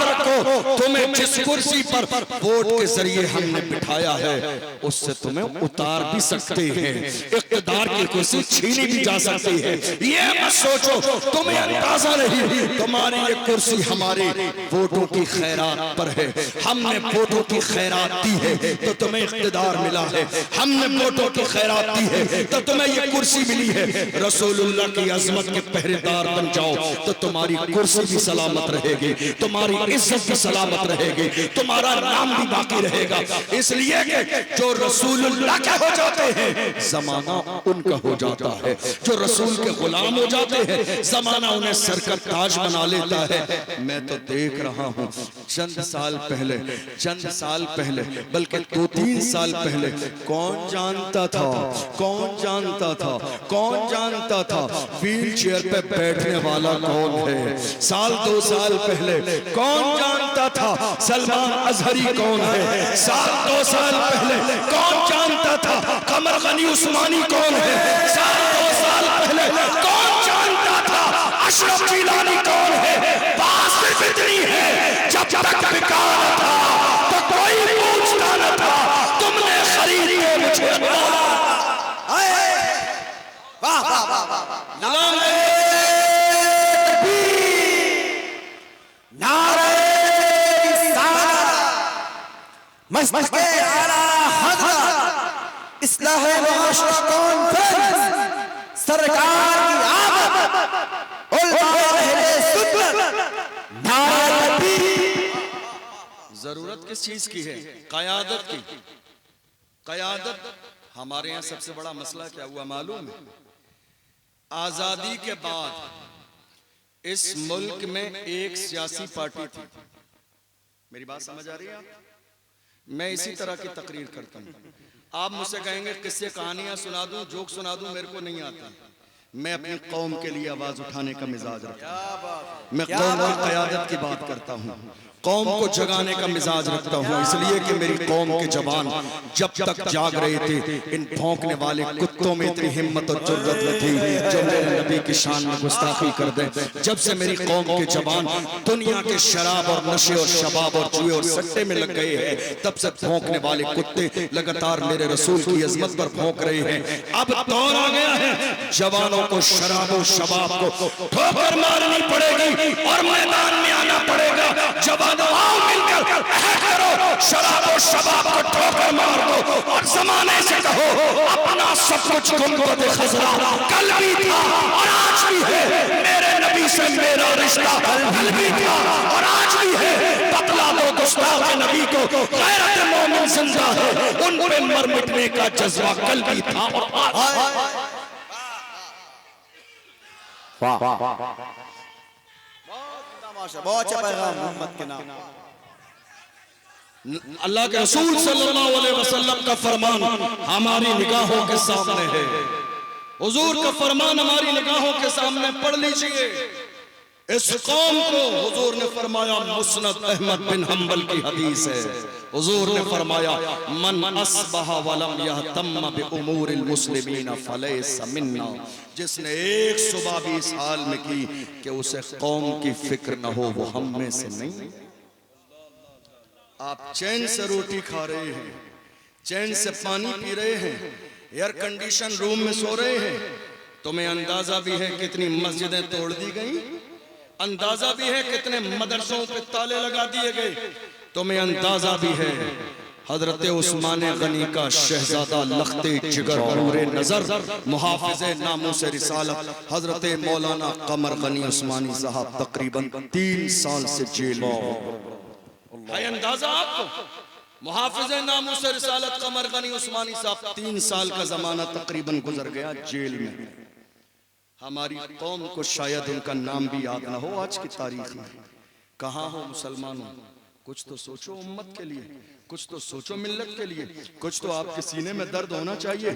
रखो, तुम्हें जिस कुर्सी पर वोट के जरिए हमने बिठाया है उससे तुम्हें उतार भी सकते हैं, इख्तिदार की कुर्सी छीनी भी जा सकती है। ये मत सोचो, तुम्हें अंदाजा नहीं, तुम्हारी ये कुर्सी हमारे वोटों की खैरात पर है। हमने वोटों की खैरात दी है तो तुम्हें इख्तिदार मिला है, हमने वोटों की खैरात दी है तो तुम्हें ये कुर्सी मिली है। रसूलुल्लाह की अज़मत के पहरेदार बन जाओ तो तुम्हारी कुर्सी भी सलामत रहेगी, तुम्हारी इज्जत भी सलामत रहेगी, तुम्हारा नाम भी बाकी रहेगा। इसलिए कि जो रसूलुल्लाह के हो जाते हैं जमाना उनका हो जाता है, जो रसूल के गुलाम हो जाते हैं जमाना उन्हें सर का ताज बना लेता है। मैं तो देख रहा हूँ चंद साल पहले बल्कि 2-3 साल पहले कौन जानता था व्हील चेयर पे बैठने वाला कौन है। साल 2 साल पहले कौन जानता था सलमान अजहरी कौन है। साल 2 साल पहले कौन जानता था कमर गनी उस्मानी कौन है। साल 2 साल पहले कौन जानता था अशरफ जिलानी कौन है। बात सिर्फ इतनी है, जब तक बिका न था तो कोई पूछता न था, तुमने खरीद के मुझे मस्तके आला हज़रत इस्लाह मुआशरा कॉन्फ्रेंस सरकार की आमद उलमा अहले सुन्नत नारे तकबीर। जरूरत किस चीज की है? क़यादत की। क़यादत हमारे यहाँ सबसे बड़ा मसला क्या हुआ मालूम है? आजादी के बाद इस मुल्क में एक सियासी पार्टी थी। मेरी बात समझ आ रही है? मैं इसी तरह की तकरीर करता हूँ। आप मुझसे कहेंगे किस्से कहानियां सुना दूं, जोक सुना दूं, मेरे को नहीं आता। मैं अपनी कौम के लिए आवाज उठाने का मिजाज रखता हूँ। मैं कौम की क़यादत की बात करता हूँ, कौम को जगाने का मिजाज रखता हूँ, इसलिए कि मेरी कौम के जवान जब तक जाग रहे थे इन भौंकने वाले कुत्तों में इतनी हिम्मत और जुर्रत न थी जो मेरे नबी की शान में गुस्ताखी कर दें। जब से मेरी कौम के जवान दुनिया के शराब और नशे और शबाब और जुए और सट्टे में लग गए हैं, तब से भौंकने वाले कुत्ते लगातार मेरे रसूल की अज़मत पर भौंक रहे हैं। अब दौर आ गया है जवानों को, शराबो शबाब को ठोकर मारनी पड़ेगी और मैदान में आना पड़ेगा। जवानों मिलकर अहद करो, शराबो शबाब को ठोकर मार दो और जमाने से कहो अपना सब कुछ गुंबद खजरा कल भी था और आज भी है, मेरे नबी से मेरा रिश्ता कल भी था और आज भी है। बतला दो गुस्ताख नबी को गैरत मोमिन जिंदा है, उन पे मर मिटने का जज्बा कल भी था और आज। बहुत अच्छा पैगाम मोहम्मद के नाम। अल्लाह के रसूल सल्लल्लाहु अलैहि वसल्लम का फरमान हमारी निगाहों के सामने है। हुजूर का फरमान हमारी निगाहों के सामने पढ़ लीजिए। इस कौम को हुजूर ने फरमाया, मुस्नद अहमद बिन हंबल की हदीस है, हुजूर ने फरमाया मन अस्बह वलम यहतम बि उमूरिल मुस्लिमीन फलैसा मिन्ना। जिसने एक सुबह भी इस हाल में की कि उसे कौम की फिक्र न हो, वो हम में से नहीं। आप चैन से रोटी खा रहे हैं, चैन से पानी पी रहे हैं, एयर कंडीशन रूम में सो रहे हैं, तुम्हें अंदाजा भी है कितनी मस्जिदें तोड़ दी गई, अंदाजा भी है कितने मदरसों पे ताले लगा दिए गए, तुम्हें अंदाजा भी है हजरत उस्मान गनी का शहजादा लखते जिगर नूरे नजर मुहाफिज़े नामूसे रिसालत हजरत मौलाना कमर गनी उस्मानी साहब तकरीबन 3 साल से जेल में। है अंदाजा आपको? मुहाफिज़े नामूसे रिसालत कमर गनी उस्मानी साहब 3 साल का जमाना तकरीबन गुजर गया जेल में। हमारी कौम को शायद उनका नाम भी याद ना हो आज की तारीख में। कहाँ हो मुसलमानों? कुछ तो सोचो उम्मत के लिए, कुछ तो सोचो मिल्लत के लिए, कुछ तो आपके सीने में दर्द होना चाहिए।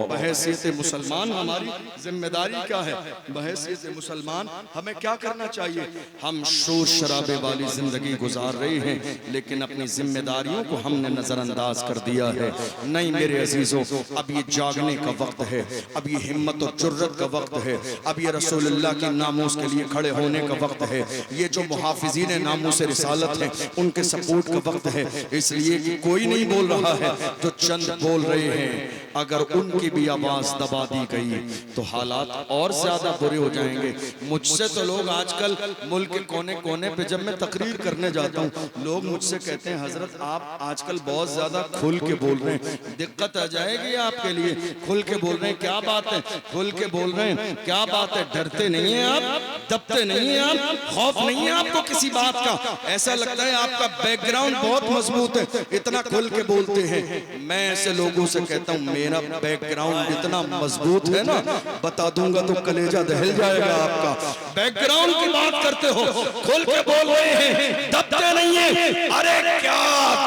बहैसियत मुसलमान हमारी जिम्मेदारी क्या है? बहैसियत मुसलमान हमें क्या करना चाहिए? हम शोर शराबे वाली जिंदगी गुजार रहे हैं, लेकिन अपनी जिम्मेदारियों को हमने नजरअंदाज कर दिया है। नहीं मेरे अजीजों, अब ये जागने का वक्त है, अब ये हिम्मत और जुर्रत का वक्त है, अब ये रसूलुल्लाह की नामूस के लिए खड़े होने का वक्त है। ये जो मुहाफिजीन नामूस रिसालत हैं उनके सपोर्ट का वक्त है। इसलिए कि कोई नहीं बोल रहा है, जो चंद बोल रहे हैं, अगर उनकी भी आवाज दबा दी गई तो हालात और ज्यादा बुरे हो जाएंगे। मुझसे तो लोग आजकल मुल्क के कोने कोने पे जब मैं तकरीर करने जाता हूँ, लोग मुझसे कहते हैं हजरत आप आजकल बहुत ज्यादा खुल के बोल रहे हैं, दिक्कत आ जाएगी आपके लिए। खुल के बोल रहे हैं, क्या बात है? खुल के बोल रहे हैं, क्या बात है? डरते नहीं है आप, दबते नहीं है आप, खौफ नहीं है आपको किसी बात का? ऐसा लगता है आपका बैकग्राउंड बहुत मजबूत है, इतना खुल के बोलते हैं। मैं ऐसे लोगों से कहता हूँ मेरा बैकग्राउंड इतना मजबूत है ना, बता दूंगा तो कलेजा दहल जाएगा आपका। बैकग्राउंड की बात करते हो, खुल के बोल रहे हैं, दबते नहीं है। अरे क्या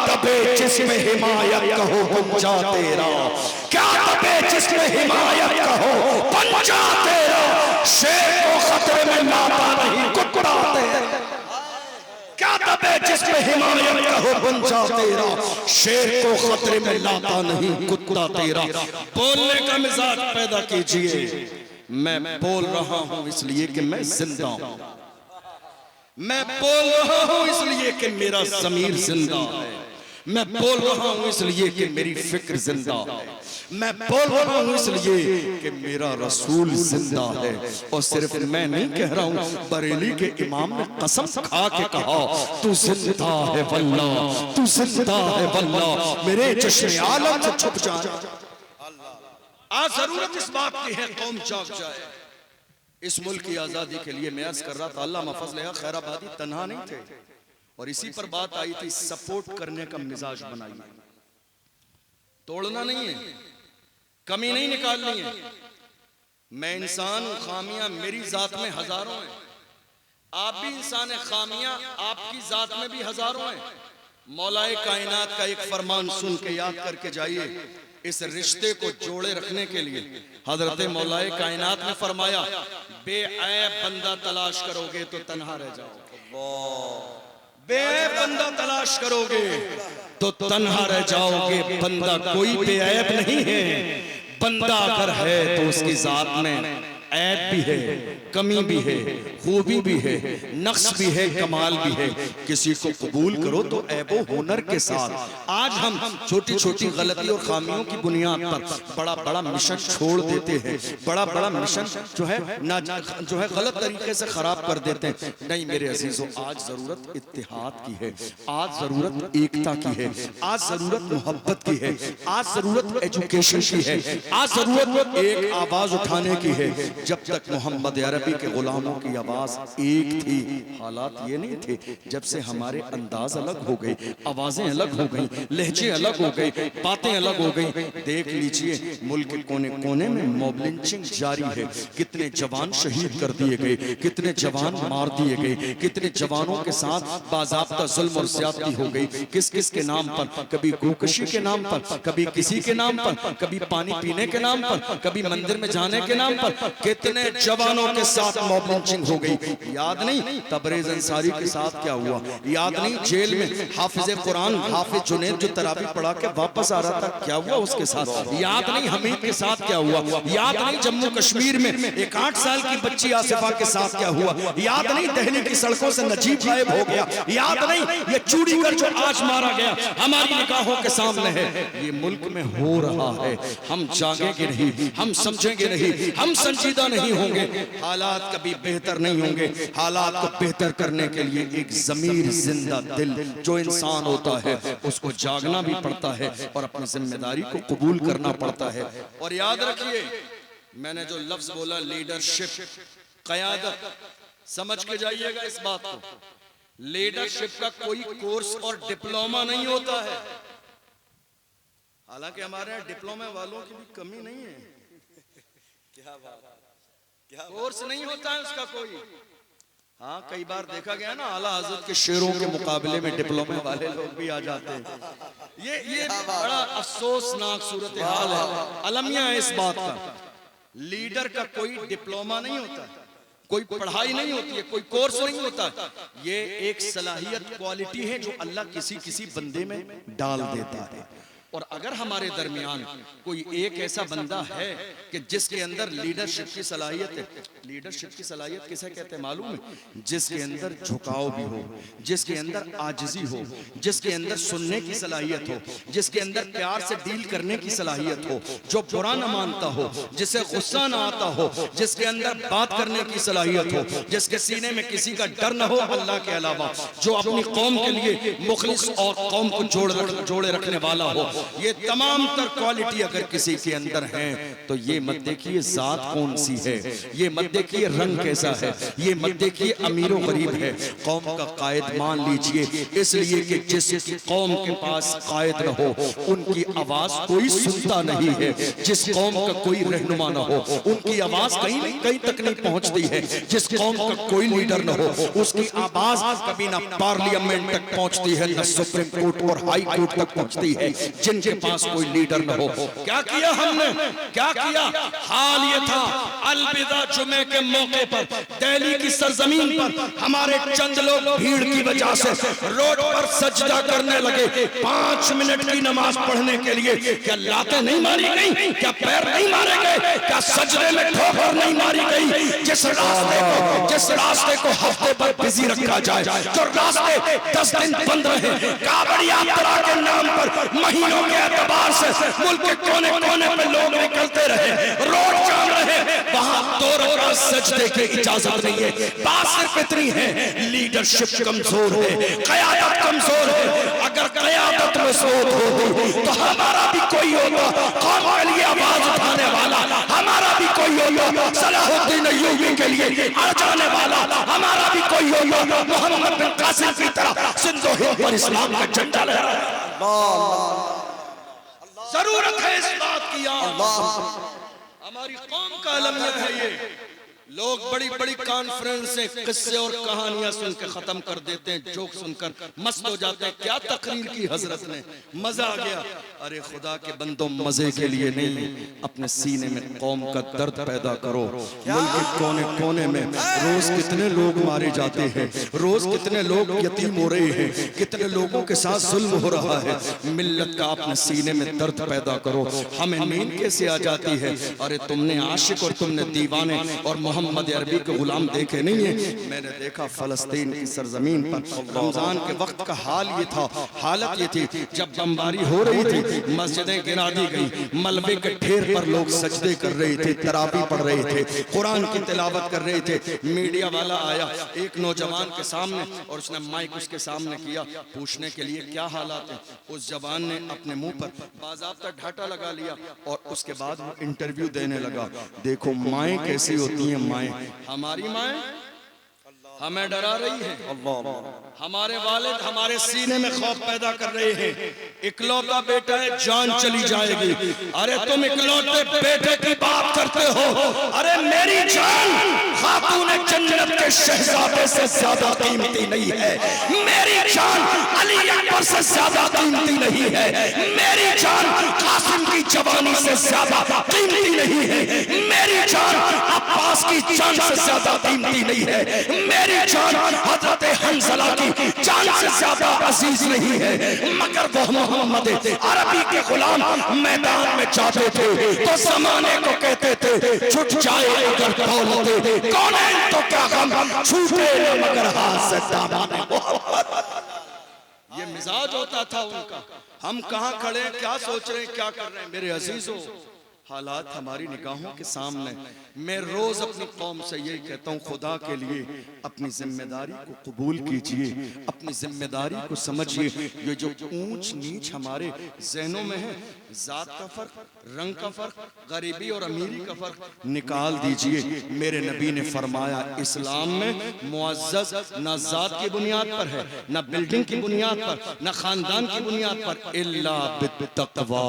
दबे जिसमें हिमायत कहो पंजा तेरा, क्या दबे जिसमें हिमायत कहो पंजा तेरा, शेर को खतरे में लाता नहीं कुत्ता तेरा। क्या दबे जिसमें हिमायत कहो पंजा तेरा, शेर को खतरे में लाता नहीं कुत्ता तेरा। बोलने का मिजाज पैदा कीजिए। मैं बोल रहा हूं इसलिए कि मैं जिंदा हूं, मैं बोल रहा हूं इसलिए कि मेरा ज़मीर जिंदा है, मैं बोल रहा हूं इसलिए कि मेरी फिक्र जिंदा है, मैं बोल रहा हूं इसलिए कि मेरा रसूल जिंदा है। और सिर्फ मैं नहीं कह रहा हूं, बरेली के इमाम ने कसम खा के कहा तू जिंदा है वल्लाह, तू जिंदा है वल्लाह, मेरे चश्मे आलम से छुप जाए। आज जरूरत इस बात की है कौम जाग जाए। इस मुल्क की आजादी के लिए मैं अर्ज कर रहा था, अल्लामा फजल खैराबादी तन्हा नहीं थे, और इसी पर बात आई थी, सपोर्ट करने का मिजाज बनाइए, तोड़ना नहीं है, कमी नहीं निकालनी है। मैं इंसान हूं, खामियां मेरी जात में हजारों हैं, आप भी इंसान है, खामियां आपकी जात में भी हजारों हैं। मौलाए कायनात का एक फरमान सुन के याद करके जाइए। इस रिश्ते को जोड़े रखने के लिए हजरत मौलाए कायनात ने फरमाया, बेऐब बंदा तलाश करोगे तो तन्हा रह जाओगे, बेऐब बंदा तलाश करोगे तो तन्हा रह जाओगे। बंदा कोई बेऐब नहीं है, बंदा अगर है तो उसकी जात में ऐब भी है, कमी भी है, खूबी भी है, नक्स भी है, कमाल भी है। किसी को कबूल करो तो ऐबो हुनर के साथ। आज हम छोटी छोटी गलती और खामियों की बुनियाद पर बड़ा बड़ा मिशन छोड़ देते हैं, बड़ा बड़ा मिशन जो है गलत तरीके से खराब कर देते हैं। नहीं मेरे अजीजों, आज जरूरत इत्तेहाद की है, आज जरूरत एकता की है, आज जरूरत मोहब्बत की है, आज जरूरत एजुकेशन की है, आज जरूरत एक आवाज उठाने की है। जब तक मोहम्मद अरबी के गुलामों की आवाज एक थी, हालात ये नहीं थे। जब से हमारे अंदाज अलग हो गए, आवाजें अलग हो गई, लहजे अलग हो गए, बातें अलग हो गई। देख लीजिए मुल्क के कोने कोने में मॉब लिंचिंग जारी है। कितने जवान शहीद कर दिए गए, कितने जवान मार दिए गए, कितने जवानों के साथ बाज़ाब्ता जुल्म और ज़्यादती हो गई। किस किस के नाम पर, कभी गोकशी के नाम पर, कभी किसी के नाम पर, कभी पानी पीने के नाम पर, कभी मंदिर में जाने के नाम पर। कितने जवानों के साथ मॉब लिंचिंग हो गई। याद नहीं तबरेज अंसारी के साथ क्या हुआ? याद नहीं जेल में हाफिज कुरान हाफिज जुनैद जो तरावी पढ़ा के वापस आ रहा था, क्या हुआ उसके साथ? याद नहीं हमीद के साथ क्या हुआ? याद नहीं जम्मू कश्मीर में एक 8 साल की बच्ची आसिफा के साथ क्या हुआ? याद नहीं दिल्ली की सड़कों से नजीब गायब हो गया? याद नहीं ये चूड़ीगढ़ जो आज मारा गया हमारी निगाहों के सामने है? ये मुल्क में हो रहा है। हम जागेंगे नहीं, हम समझेंगे नहीं, हम संजीदा नहीं होंगे, हालात कभी बेहतर नहीं होंगे। हालात को बेहतर करने के लिए एक ज़मीर जिंदा दिल जो इंसान होता है उसको जागना भी पड़ता है और अपनी जिम्मेदारी को कबूल करना पड़ता है। और याद रखिए मैंने जो लफ्ज बोला लीडरशिप, क़यादत, समझ के जाइएगा इस बात को। लीडरशिप का कोई कोर्स और डिप्लोमा नहीं होता है। हालांकि हमारे यहाँ डिप्लोमा वालों की भी कमी नहीं है। क्या बात, क्या कोर्स नहीं होता है उसका कोई। हाँ कई बार देखा गया ना आला हजरत के शेरों के मुकाबले में डिप्लोमा वाले लोग भी आ जाते हैं। ये बड़ा अफसोसनाक सूरत हाल है, अलमिया है इस बात का। लीडर का कोई डिप्लोमा नहीं होता, कोई पढ़ाई नहीं होती है, कोई कोर्स नहीं होता। ये एक सलाहियत क्वालिटी है जो अल्लाह किसी किसी बंदे में डाल देता है। और अगर हमारे दरमियान कोई एक ऐसा बंदा है कि जिसके अंदर लीडरशिप की सलाहियत है, लीडरशिप की सलाहियत किसे कहते हैं मालूम है? जिसके अंदर झुकाव भी हो, जिसके अंदर आजिज़ी हो, जिसके अंदर सुनने की सलाहियत हो, जिसके अंदर प्यार से डील करने की सलाहियत हो, जो बुरा न मानता हो, जिसे गुस्सा न आता हो, जिसके अंदर बात करने की सलाहियत हो, जिसके सीने में किसी का डर न हो अल्लाह के अलावा, जो अपनी कौम के लिए मुखलिस और कौम को जोड़े रखने वाला हो। ये तमाम तर क्वालिटी अगर किसी के अंदर है तो ये मत देखिए जात कौन सी है, ये मत देखिए रंग कैसा है, ये मत देखिए अमीरो गरीब है, कौम का कायद मान लीजिए। इसलिए कि जिस कौम के पास कायद न हो उनकी आवाज कोई सुनता नहीं है। जिस कौम का कोई रहनुमा न हो उनकी आवाज कहीं तक नहीं पहुंचती है। जिस कौम का कोई लीडर न हो उसकी आवाज कभी ना पार्लियामेंट तक पहुंचती है, न सुप्रीम कोर्ट और हाई कोर्ट तक पहुंचती है। जिनके पास कोई लीडर न हो, क्या किया हमने, क्या किया? हाल ये था अलविदा जुमे के मौके पर दिल्ली की सरजमीन पर हमारे चंद लोग भीड़ की वजह से रोड पर सजदा करने लगे 5 मिनट की नमाज पढ़ने के लिए। क्या लातें नहीं मारी गई? क्या पैर नहीं मारे गए? क्या सजदे में ठोकर नहीं मारी गई? जिस रास्ते को हफ्ते पर बिजी रखा जाए, जो रास्ते 10 दिन बंद रहे, कावड़ यात्रा के नाम पर महीनों के एतबार से मुल्क के कोने कोने में लोग निकलते रहे, रोड जाम रहे, वहां 2 रकात सजदे की इजाजत नहीं है। बात सिर्फ इतनी है, लीडरशिप कमजोर है, क़यादत कमजोर है। अगर क़यादत मज़बूत होती तो हमारा भी कोई होता कौम के लिए आवाज उठाने वाला, हमारा भी कोई होता सलाहुद्दीन अय्यूबी के लिए आ जाने वाला, हमारा भी कोई होता मोहम्मद बिन कासिम की तरह सिंधु हिंद पर इस्लाम का झंडा लहराए। जरूरत है इस बात की, हमारी कौम का अलमिया है ये। लोग बड़ी बड़ी कॉन्फ्रेंस से किस्से और कहानियां सुन के खत्म कर देते हैं, जोक सुनकर मस्त हो जाते हैं। क्या तकरीर की हजरत ने, मजा आ गया। अरे खुदा के बंदों, मजे के लिए नहीं, अपने सीने में कौम का दर्द पैदा करो। मुल्क के कोने कोने में रोज कितने लोग मारे जाते हैं, रोज कितने लोग यतीम हो रहे हैं, कितने लोगों के साथ जुल्म हो रहा है। मिल्लत का अपने सीने में दर्द पैदा करो। हमें नींद कैसे आ जाती है? अरे तुमने आशिक और तुमने दीवाने और मोहम्मद अरबी के गुलाम देखे नहीं है? मैंने देखा फलस्तीन की सरजमीन पर रमजान के वक्त का हाल ये था, हालत ये थी, जब बमबारी हो रही थी, मस्जिदें गिरा दी गई, मलबे के ढेर पर लोग सजदे कर रहे थे, तरावी पढ़ रहे थे, कुरान की तिलावत कर रहे थे। मीडिया वाला आया एक नौजवान के सामने और उसने माइक उसके सामने किया, पूछने के लिए क्या हालात है। उस जवान ने अपने मुंह पर बाज़ाब्ता ढाटा लगा लिया और उसके बाद वो इंटरव्यू देने लगा। देखो माएँ कैसी होती हैं, माएँ, हमारी माएँ हमें डरा रही है, हमारे वालिद हमारे सीने में खौफ पैदा कर रहे हैं। इकलौता बेटा है, जान चली जाएगी। अरे तुम इकलौते बेटे की बात करते हो, अरे मेरी जान खातून जन्नत के शहजादे से ज्यादा कीमती नहीं है, मेरी जान अली अकबर से ज्यादा कीमती नहीं है, मेरी जान कासिम की जवानी से ज्यादा कीमती नहीं है, मेरी जान अब्बास की जान से ज्यादा कीमती नहीं है, मेरी जान हजरत हंज़ला की जान से ज्यादा अजीज नहीं है। मगर वो मोहम्मद अरबी के गुलाम मैदान में जाते थे तो जमाने को कहते थे, छुट जाए अगर दौलत कौन है तो क्या गम, छूटे न मगर हाथ से दामन मोहम्मद। ये मिजाज होता था उनका। हम कहाँ खड़े हैं, क्या सोच रहे हैं, क्या कर रहे हैं? मेरे अजीजों, हालात हमारी निगाहों के सामने। मैं रोज अपनी कौम से यही कहता हूँ, खुदा के लिए अपनी जिम्मेदारी को कबूल कीजिए, अपनी जिम्मेदारी को समझिए। ये जो ऊंच नीच हमारे जहनों में है, जात का फर्क, रंग का फर्क, गरीबी और अमीरी का फर्क निकाल दीजिए। मेरे नबी ने फरमाया, इस्लाम में मुअज़्ज़ज़ न जात की बुनियाद पर है, न बिल्डिंग की बुनियाद पर, न खानदान की बुनियाद पर, इल्ला बित्तक़वा,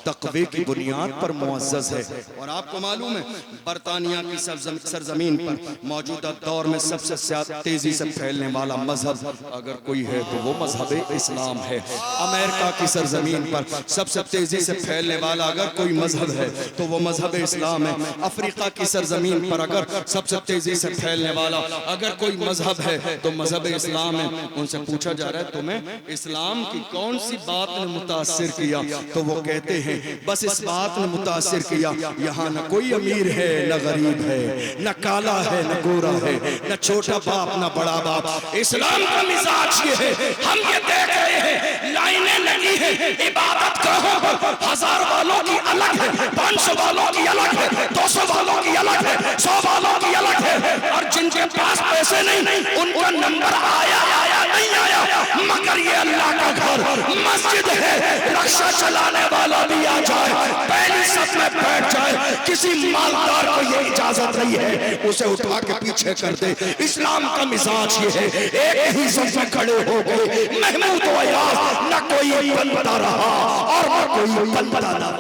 तक़वे की बुनियाद पर मुअज़्ज़ज़ है। और आपको मालूम है, बरतानिया की सरजमीन पर मौजूदा दौर में सबसे तेजी से फैलने वाला मजहब अगर कोई है तो वो मजहब इस्लाम है। अमेरिका की सरजमीन पर सबसे तेजी से फैलने वाला अगर कोई मजहब है तो वो मजहब इस्लाम है। अफ्रीका की सरजमीन पर अगर सबसे तेजी से फैलने वाला अगर कोई मजहब है तो मजहब इस्लाम है। उनसे पूछा जा रहा है, तुम्हें इस्लाम की कौन सी बात ने मुतासिर किया? तो वो कहते हैं, बस इस बात ने मुतासिर किया, यहाँ न कोई अमीर है न गरीब है, न काला है न गोरा है, न छोटा बाप न बड़ा बाप। इस्लाम का मिजाज ये है, हम ये देख रहे हैं, लाइनें लगी है इबादत गाहों पर, 1000 वालों की अलग है, 500 वालों की अलग है, 200 वालों की अलग है, 100 वालों की अलग है। और जिनके पास पैसे नहीं उनका नंबर आया नहीं आया, मगर ये अल्लाह का घर मस्जिद है, रक्षा चलाने वाला भी आ जाए, पहली सफ में बैठ जाए, किसी मालदार को ये इजाजत नहीं है उसे उठा के पीछे कर दे। इस्लाम का मिजाज ये है, एक ही सफ में खड़े हो गए, महमूद व अयाज, न कोई बनता रहा और न कोई बनता रहा।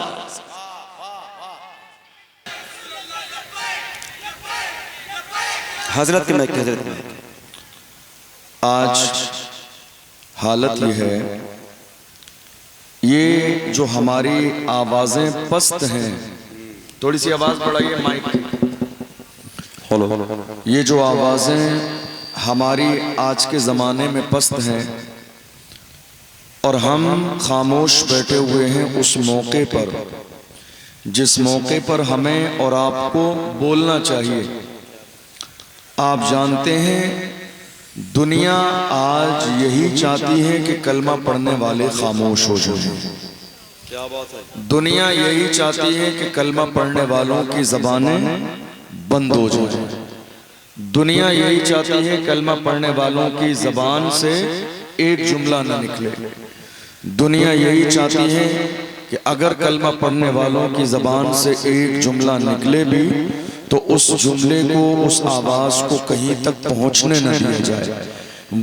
हजरत के मैं हजरत में आज हालत ये है, ये जो हमारी आवाजें पस्त हैं, थोड़ी सी आवाज बढ़ाइए माइक। ये जो आवाजें हमारी आज के ज़माने में पस्त हैं और हम खामोश बैठे हुए हैं उस मौके पर जिस मौके पर हमें और आपको बोलना चाहिए। आप जानते हैं, दुनिया आज यही चाहती है कि कलमा पढ़ने वाले खामोश हो जाएं। क्या बात है? दुनिया यही चाहती है कि कलमा पढ़ने वालों की ज़बानें बंद हो जाएं। दुनिया यही चाहती है कलमा पढ़ने वालों की ज़बान से एक जुमला न निकले। दुनिया यही चाहती है कि अगर कलमा पढ़ने वालों की ज़बान से एक जुमला निकले भी तो उस जुमले को, उस आवाज़ को कहीं तक पहुंचने न दिया जाए,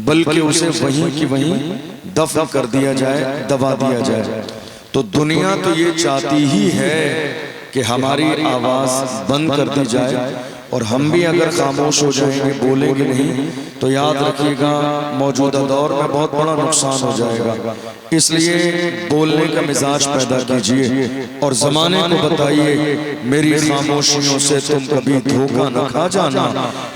बल्कि उसे वहीं की वहीं दफन कर दिया जाए, दबा दिया जाए। तो दुनिया तो ये चाहती ही है कि हमारी आवाज़ बंद कर दी जाए और हम भी अगर खामोश हो जाएंगे, बोलेंगे नहीं, तो याद रखिएगा मौजूदा दौर में बहुत बड़ा नुकसान हो जाएगा। इसलिए बोलने का मिजाज पैदा कीजिए और जमाने को बताइए मेरी खामोशियों से तुम कभी धोखा न खा जाना,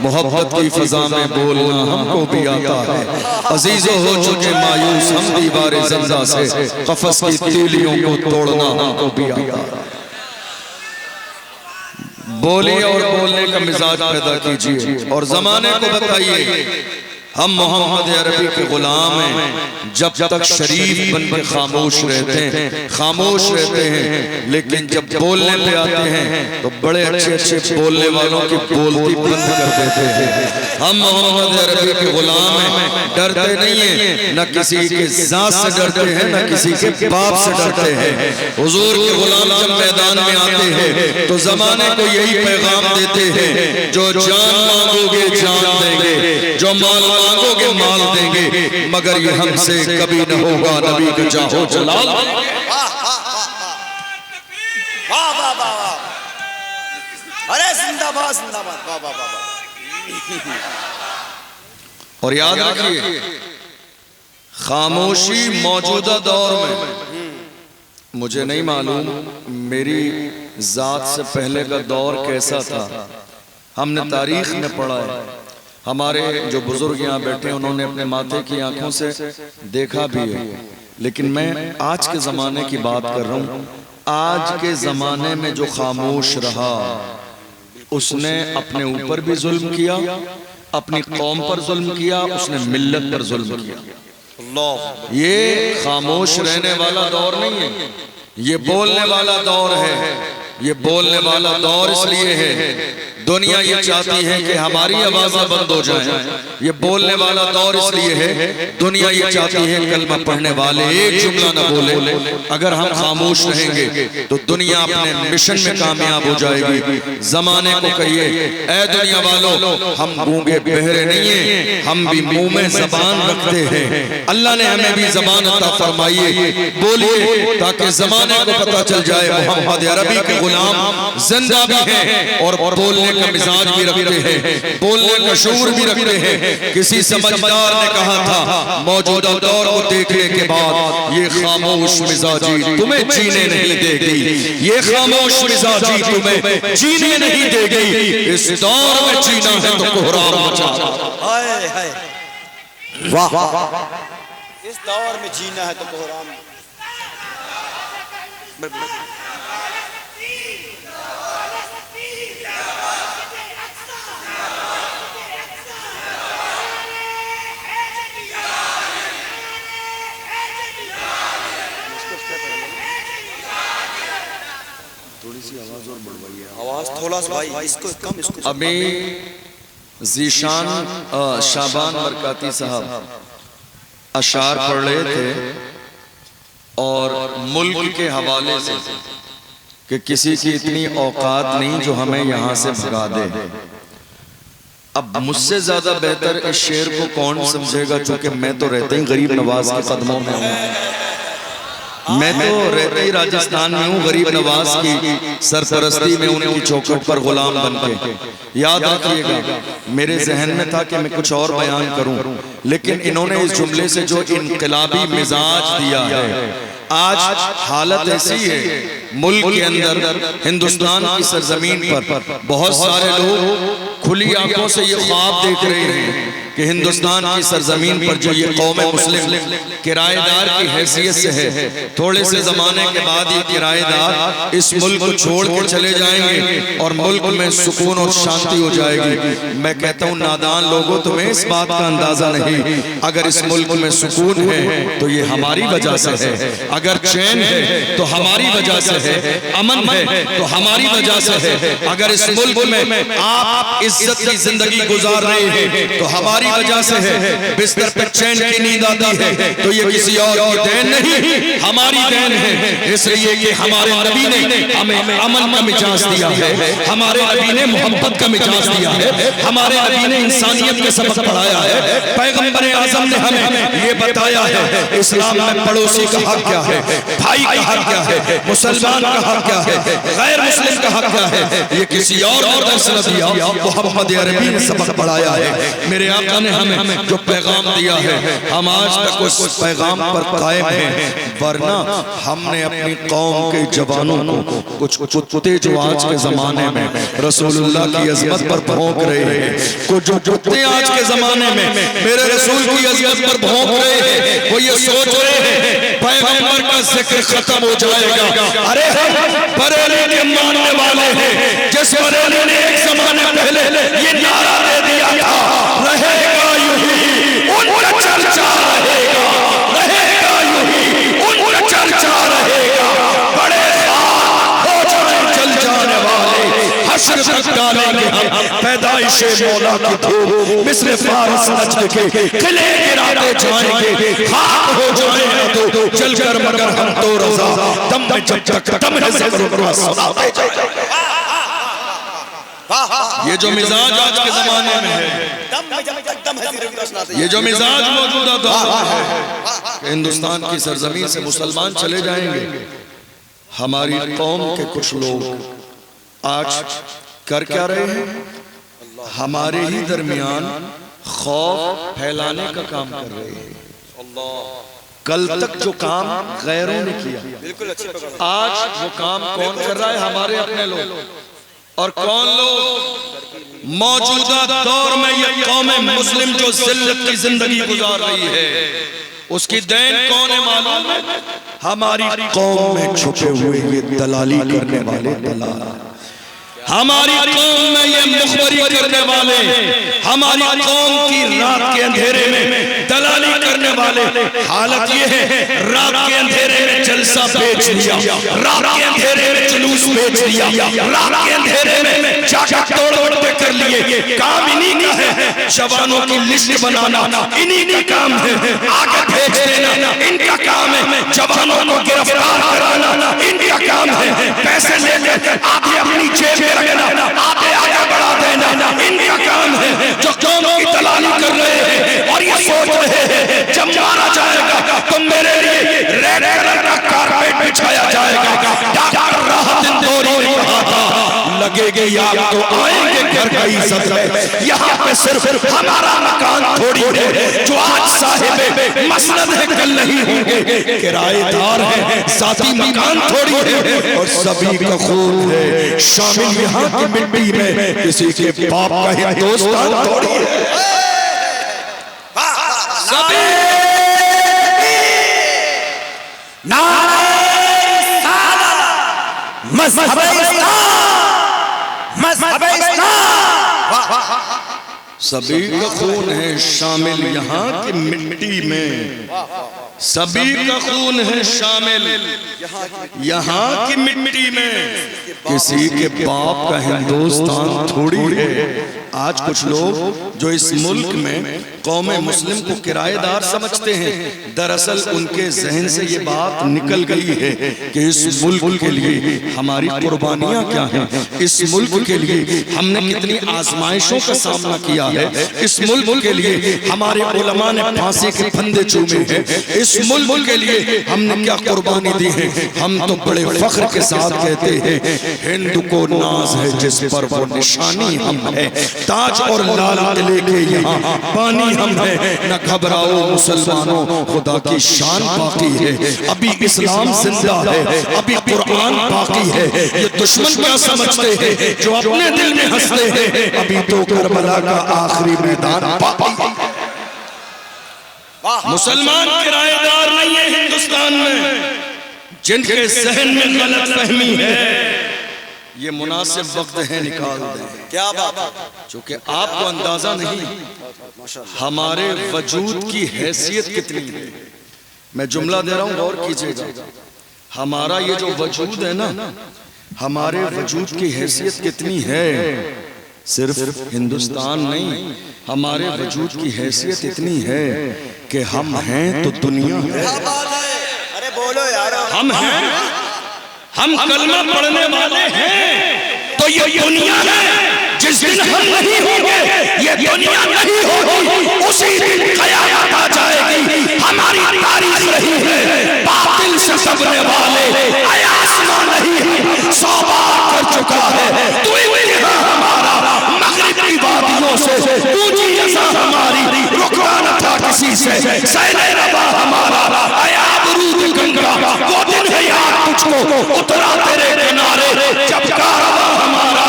मोहब्बत की फजा में बोलना हमको भी आता है। अजीजों हो चुके मायूस हम दीवारे जिंदा से, कफस की तीलियों को तोड़ना हमको भी आता है। बोलिए और बोलने का मिजाज पैदा कीजिए और जमाने को बताइए हम मोहम्मद अरबी के गुलाम हैं। जब तक शरीफ बन के खामोश रहते हैं, खामोश रहते हैं, लेकिन जब बोलने पे आते हैं तो बड़े अच्छे अच्छे बोलने वालों की बोलती बंद कर देते हैं। हम मोहम्मद अरबी के गुलाम हैं, डरते नहीं हैं, न किसी के जात से डरते हैं, न किसी के बाप से डरते हैं। हुजूर के गुलाम जब मैदान में आते हैं तो जमाने को यही पैगाम देते हैं, जो जान मांगोगे जान देंगे, जो माल मांगोगे माल देंगे, मगर ये हमसे कभी न होगा नबी का चाहो जलाल। अरे जिंदाबाद जिंदाबाद, वाह वाह वाह। और याद रखिए खामोशी मौजूदा दौर में, मुझे नहीं मालूम मेरी जात से पहले का दौर कैसा था, हमने तारीख में पढ़ा है, हमारे जो बुजुर्ग यहाँ बैठे उन्होंने अपने माथे की आंखों से देखा भी है, लेकिन मैं आज के ज़माने की बात कर रहा हूँ। आज के ज़माने में जो खामोश रहा उसने अपने ऊपर भी जुल्म किया, अपनी कौम पर जुल्म किया, उसने मिल्लत पर जुल्म किया। ये खामोश रहने वाला दौर नहीं है, ये बोलने वाला दौर है। ये बोलने वाला दौर इसलिए है, दुनिया ये चाहती है कि हमारी आवाज़ें बंद हो जाएं। ये बोलने वाला दौर इसलिए है, दुनिया ये चाहती है कलमा पढ़ने वाले एक जुमला न बोले। अगर हम खामोश रहेंगे तो दुनिया अपने मिशन में कामयाब हो जाएगी। जमाने को कहिए, ऐ दुनिया वालों, हम गूंगे बहरे नहीं हैं, हम भी मुंह में जबान रखते हैं। अल्लाह ने हमें भी जबान अता फरमाइए, बोलिए ताकि जमाने को पता चल जाए मोहम्मद अरबी के गुलाम जिंदा भी हैं और बोलने का मिजाज भी रखते हैं, बोलने का शऊर भी रखते हैं। किसी समझदार ने कहा था मौजूदा दौर को देखने के बाद ये खामोश मिजाजी तुम्हें जीने नहीं देगी, ये खामोश मिजाजी तुम्हें जीने नहीं देगी। इस दौर में जीना है तो कोहराम मचा। हाय हाय वाह, इस दौर में जीना है तो कोहराम। थोड़ी सी आवाज और बढ़वाइए, आवाज थोड़ा सा भाई, इसको कम, इसको। अभी ज़ीशान शाबान बरकाती साहब अशार पढ़ रहे थे और मुल्क के हवाले से कि किसी की इतनी औकात नहीं जो हमें यहाँ से भगा दे। अब मुझसे ज्यादा बेहतर इस शेर को कौन समझेगा, क्योंकि मैं तो रहते ही गरीब नवाज के कदमों में हूँ, मैं तो रहते ही राजस्थान में हूँ, गरीब नवाज की सरपरस्ती में उनकी चौखट पर गुलाम बन के। याद रखिएगा, मेरे जहन में था कि मैं कुछ और बयान करूं, लेकिन इन्होंने इस जुमले से जो इनकलाबी मिजाज दिया है, आज हालत ऐसी है मुल्क के अंदर, हिंदुस्तान की सरजमीन पर बहुत सारे लोग खुली आंखों से ये ख्वाब देख रहे हैं कि हिंदुस्तान की सरजमीन पर जो ये कौम मुस्लिम किराएदार की हैसियत से है, थोड़े से जमाने के बाद ये किराएदार इस मुल्क को छोड़ के चले जाएंगे और मुल्क में सुकून और शांति हो जाएगी। मैं कहता हूँ नादान लोगों, तुम्हें इस बात का अंदाजा नहीं। अगर इस मुल्क में सुकून है तो ये हमारी वजह से है, अगर चैन है तो हमारी वजह से है, अमन है तो हमारी वजह से है। अगर इस मुल्क में आप इज्जत की जिंदगी गुजार रहे हैं तो हमारी वजह से है। बिस्तर पे चैन की नींद आती है तो ये किसी और की देन नहीं, हमारी देन है। इसलिए कि हमारे नबी ने हमें अमन का मिजाज दिया है, हमारे नबी ने मोहब्बत का मिजाज दिया है, हमारे नबी ने इंसानियत के सबक पढ़ाया है। पैगंबर आज़म ने हमें ये बताया है इस्लाम में पड़ोसी का हक क्या है, भाई का हक क्या है, मुसलमान का हक क्या है, गैर मुस्लिम का हक क्या है। ये किसी और ने दर्श न दिया, मोहम्मद अरबी ने सबक पढ़ाया है। मेरे आका ने हमें जो पैगाम दिया है हम आज तक उस पैगाम पर कायम हैं। वरना हमने अपनी कौम के जवानों को कुछ कुत्ते जो आज के जमाने में रसूलुल्लाह की अज़मत पर भौंक रहे हैं, कुछ जो कुत्ते आज के जमाने में मेरे रसूल की अज़मत पर भौंक रहे हैं, वो ये सोच रहे हैं पैगंबर का जिक्र खत्म हो जाएगा। अरे हम बरेली के मानने वाले हैं, जिस बरेली ने एक जमाने पहले ये नारा दे दिया था रहेगा यूं ही उनका चर्चा रहेगा, रहेगा यूं ही उनका चर्चा रहेगा। बड़े हो जाए जल जाने वाले हश्र तक डालेंगे हम पैदाइशे मौला की धूप मिस्र फारस नजद के किले गिराते जाएंगे। खाक हो जाए तो जलकर मगर हम तो रज़ा दम में जब तक दम है ज़िक्र सुनाते जाएंगे। ये जो मिजाज आज के जमाने में है, ये जो मिजाज मौजूदा दौर है कि हिंदुस्तान की सरजमीन से मुसलमान चले जाएंगे, हमारी कौम के कुछ लोग आज कर क्या रहे हैं, हमारे ही दरमियान खौफ फैलाने का काम कर रहे हैं। कल तक जो काम गैरों ने किया, आज वो काम कौन कर रहा है, हमारे अपने लोग। और कौन लोग मौजूदा दौर में ये कौम मुस्लिम जो जिल्लत की जिंदगी गुजार रही है, उसकी देन कौन है मालूम है? हमारी कौम में छुपे हुए ये दलाली करने वाले दलाल, हमारी कौम में ये मुखबरी करने वाले, हमारी कौम की रात के अंधेरे में दलाली करने वाले। हालत ये है रात के अंधेरे में जलसा बेच दिया, रात के अंधेरे में जुलूस बेच दिया, रात के अंधेरे में चाचा तोड़ पे कर लिए। काम इन्हीं का है, जवानों की लिस्ट बनाना इन्हीं का काम है, आगे भेज देना इनका काम है, जवानों को गिरफ्तार कराना इनका काम है, पैसे लेकर आधे अपनी जेब में रखना आधे आगे बढ़ा देना इनका काम है। जो कौम की दलाली कर रहे हैं और ये सोच रहे हैं जब मारा जाएगा तो मेरे लिए रेड कलर का कारपेट बिछाया जाएगा। डॉक्टर राहत इंदौरी ने कहा था लगेगे याद तो आएंगे घर का इज्जत है। यहाँ पे सिर्फ हमारा मकान थोड़ी है, जो आज साहिब मसनद है कल नहीं होंगे, किराएदार है, साथी मकान थोड़ी है और सभी का खून है शामिल यहाँ की मिट्टी में, किसी के बाप का हिंदुस्तान थोड़ी है। सभी मज़हब सभी का खून है शामिल यहाँ की मिट्टी में, सभी का खून है शामिल यहाँ की मिट्टी में, किसी के बाप का हिंदुस्तान थोड़ी है। आज कुछ लोग जो इस मुल्क में कौम मुस्लिम को किराएदार समझते हैं, दरअसल उनके जहन से ये बात निकल गई है कि इस मुल्क के लिए हमारी कुर्बानियां क्या हैं, इस मुल्क के लिए हमने कितनी आजमाइशों का सामना किया है, इस मुल्क के लिए हमारे उलमा ने फांसी के फंदे चूमे हैं, इस मुल्क के लिए हमने क्या कुर्बानी दी है। हम तो बड़े फख्र के साथ कहते हैं हिंदू को नाज है जिस पर वो निशानी हम है, ताज और लाल किले के यहाँ पानी हम है, न घबराओ मुसलमानों खुदा की शान बाकी है, अभी इस्लाम जिंदा है, अभी कुरान बाकी है। ये दुश्मन क्या समझते हैं जो अपने दिल में हंसते हैं, अभी तो करबला का आखिरी मैदान बाकी है। मुसलमान किराएदार नहीं है हिंदुस्तान में, जिनके जहन में गलत फहमी है ये मुनासिब वक्त है निकाल दें। क्या बात, चूंकि आपको अंदाजा नहीं हमारे वजूद की हैसियत कितनी है। मैं जुमला दे रहा हूं, गौर कीजिएगा। हमारा ये जो वजूद है ना, हमारे वजूद की हैसियत कितनी है। सिर्फ हिंदुस्तान नहीं, हमारे वजूद की हैसियत इतनी है कि हम हैं तो दुनिया है। अरे बोलो यार, हम हैं, हम कलमा पढ़ने वाले हैं तो ये दुनिया है। जिस दिन हम नहीं होंगे ये दुनिया नहीं होगी, उसी दिन क़यामत आ जाएगी। हमारी तारीफ रही है बातिल से सबने वाले आसमां नहीं है, 100 बार कर चुका है तू इम्तिहान हमारा। मगरिबी वादियों से ऊंची अज़ा हमारी, रुकना न था किसी से सैने रबा हमारा। अयाब रूद गंगा वो दिन है याद तुझको, उतरा तेरे किनारे जब कारवां हमारा।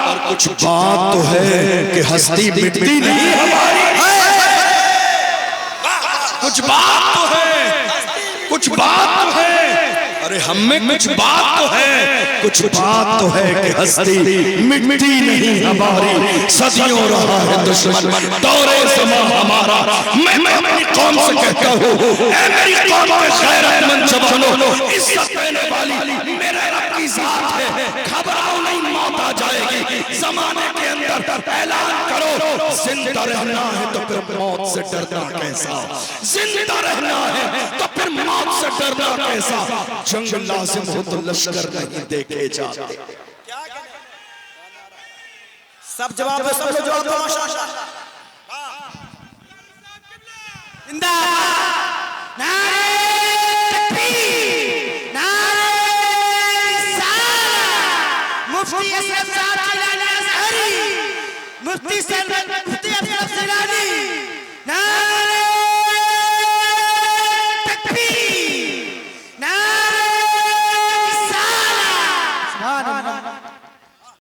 और कुछ बात तो है कि हस्ती मिटती नहीं हमारी, कुछ बात तो है, कुछ बात तो है। अरे हम में कुछ बात तो है, कुछ बात तो है कि हस्ती मिटती नहीं हमारी। सदियों रहा है दुश्मन दौरे ज़मां हमारा। मैं अपनी कौम से कहता हूँ, ऐ मेरी कौम के गैरतमंद जवानों, इज्जत देने वाली मेरे रब की ज़ात है। घबराओ नहीं, मौत आ जाएगी। ज़माने के अंदर ऐलान करो, जिंदा रहना है तो फिर मौत से डरना कैसा, जिंदा रहना है तो फिर मौत से डरना कैसा। जंग लाजिम हो तो लश्कर नहीं देखे जाते। सब जवाब दो, सब लोग जवाब दो माशाअल्लाह। जिंदाबाद, नारे तकबीर, नारे रिसालत। मुफ्ती असलम साहब जिलानी अज़हरी, मुफ्ती असलम जिलानी, नारे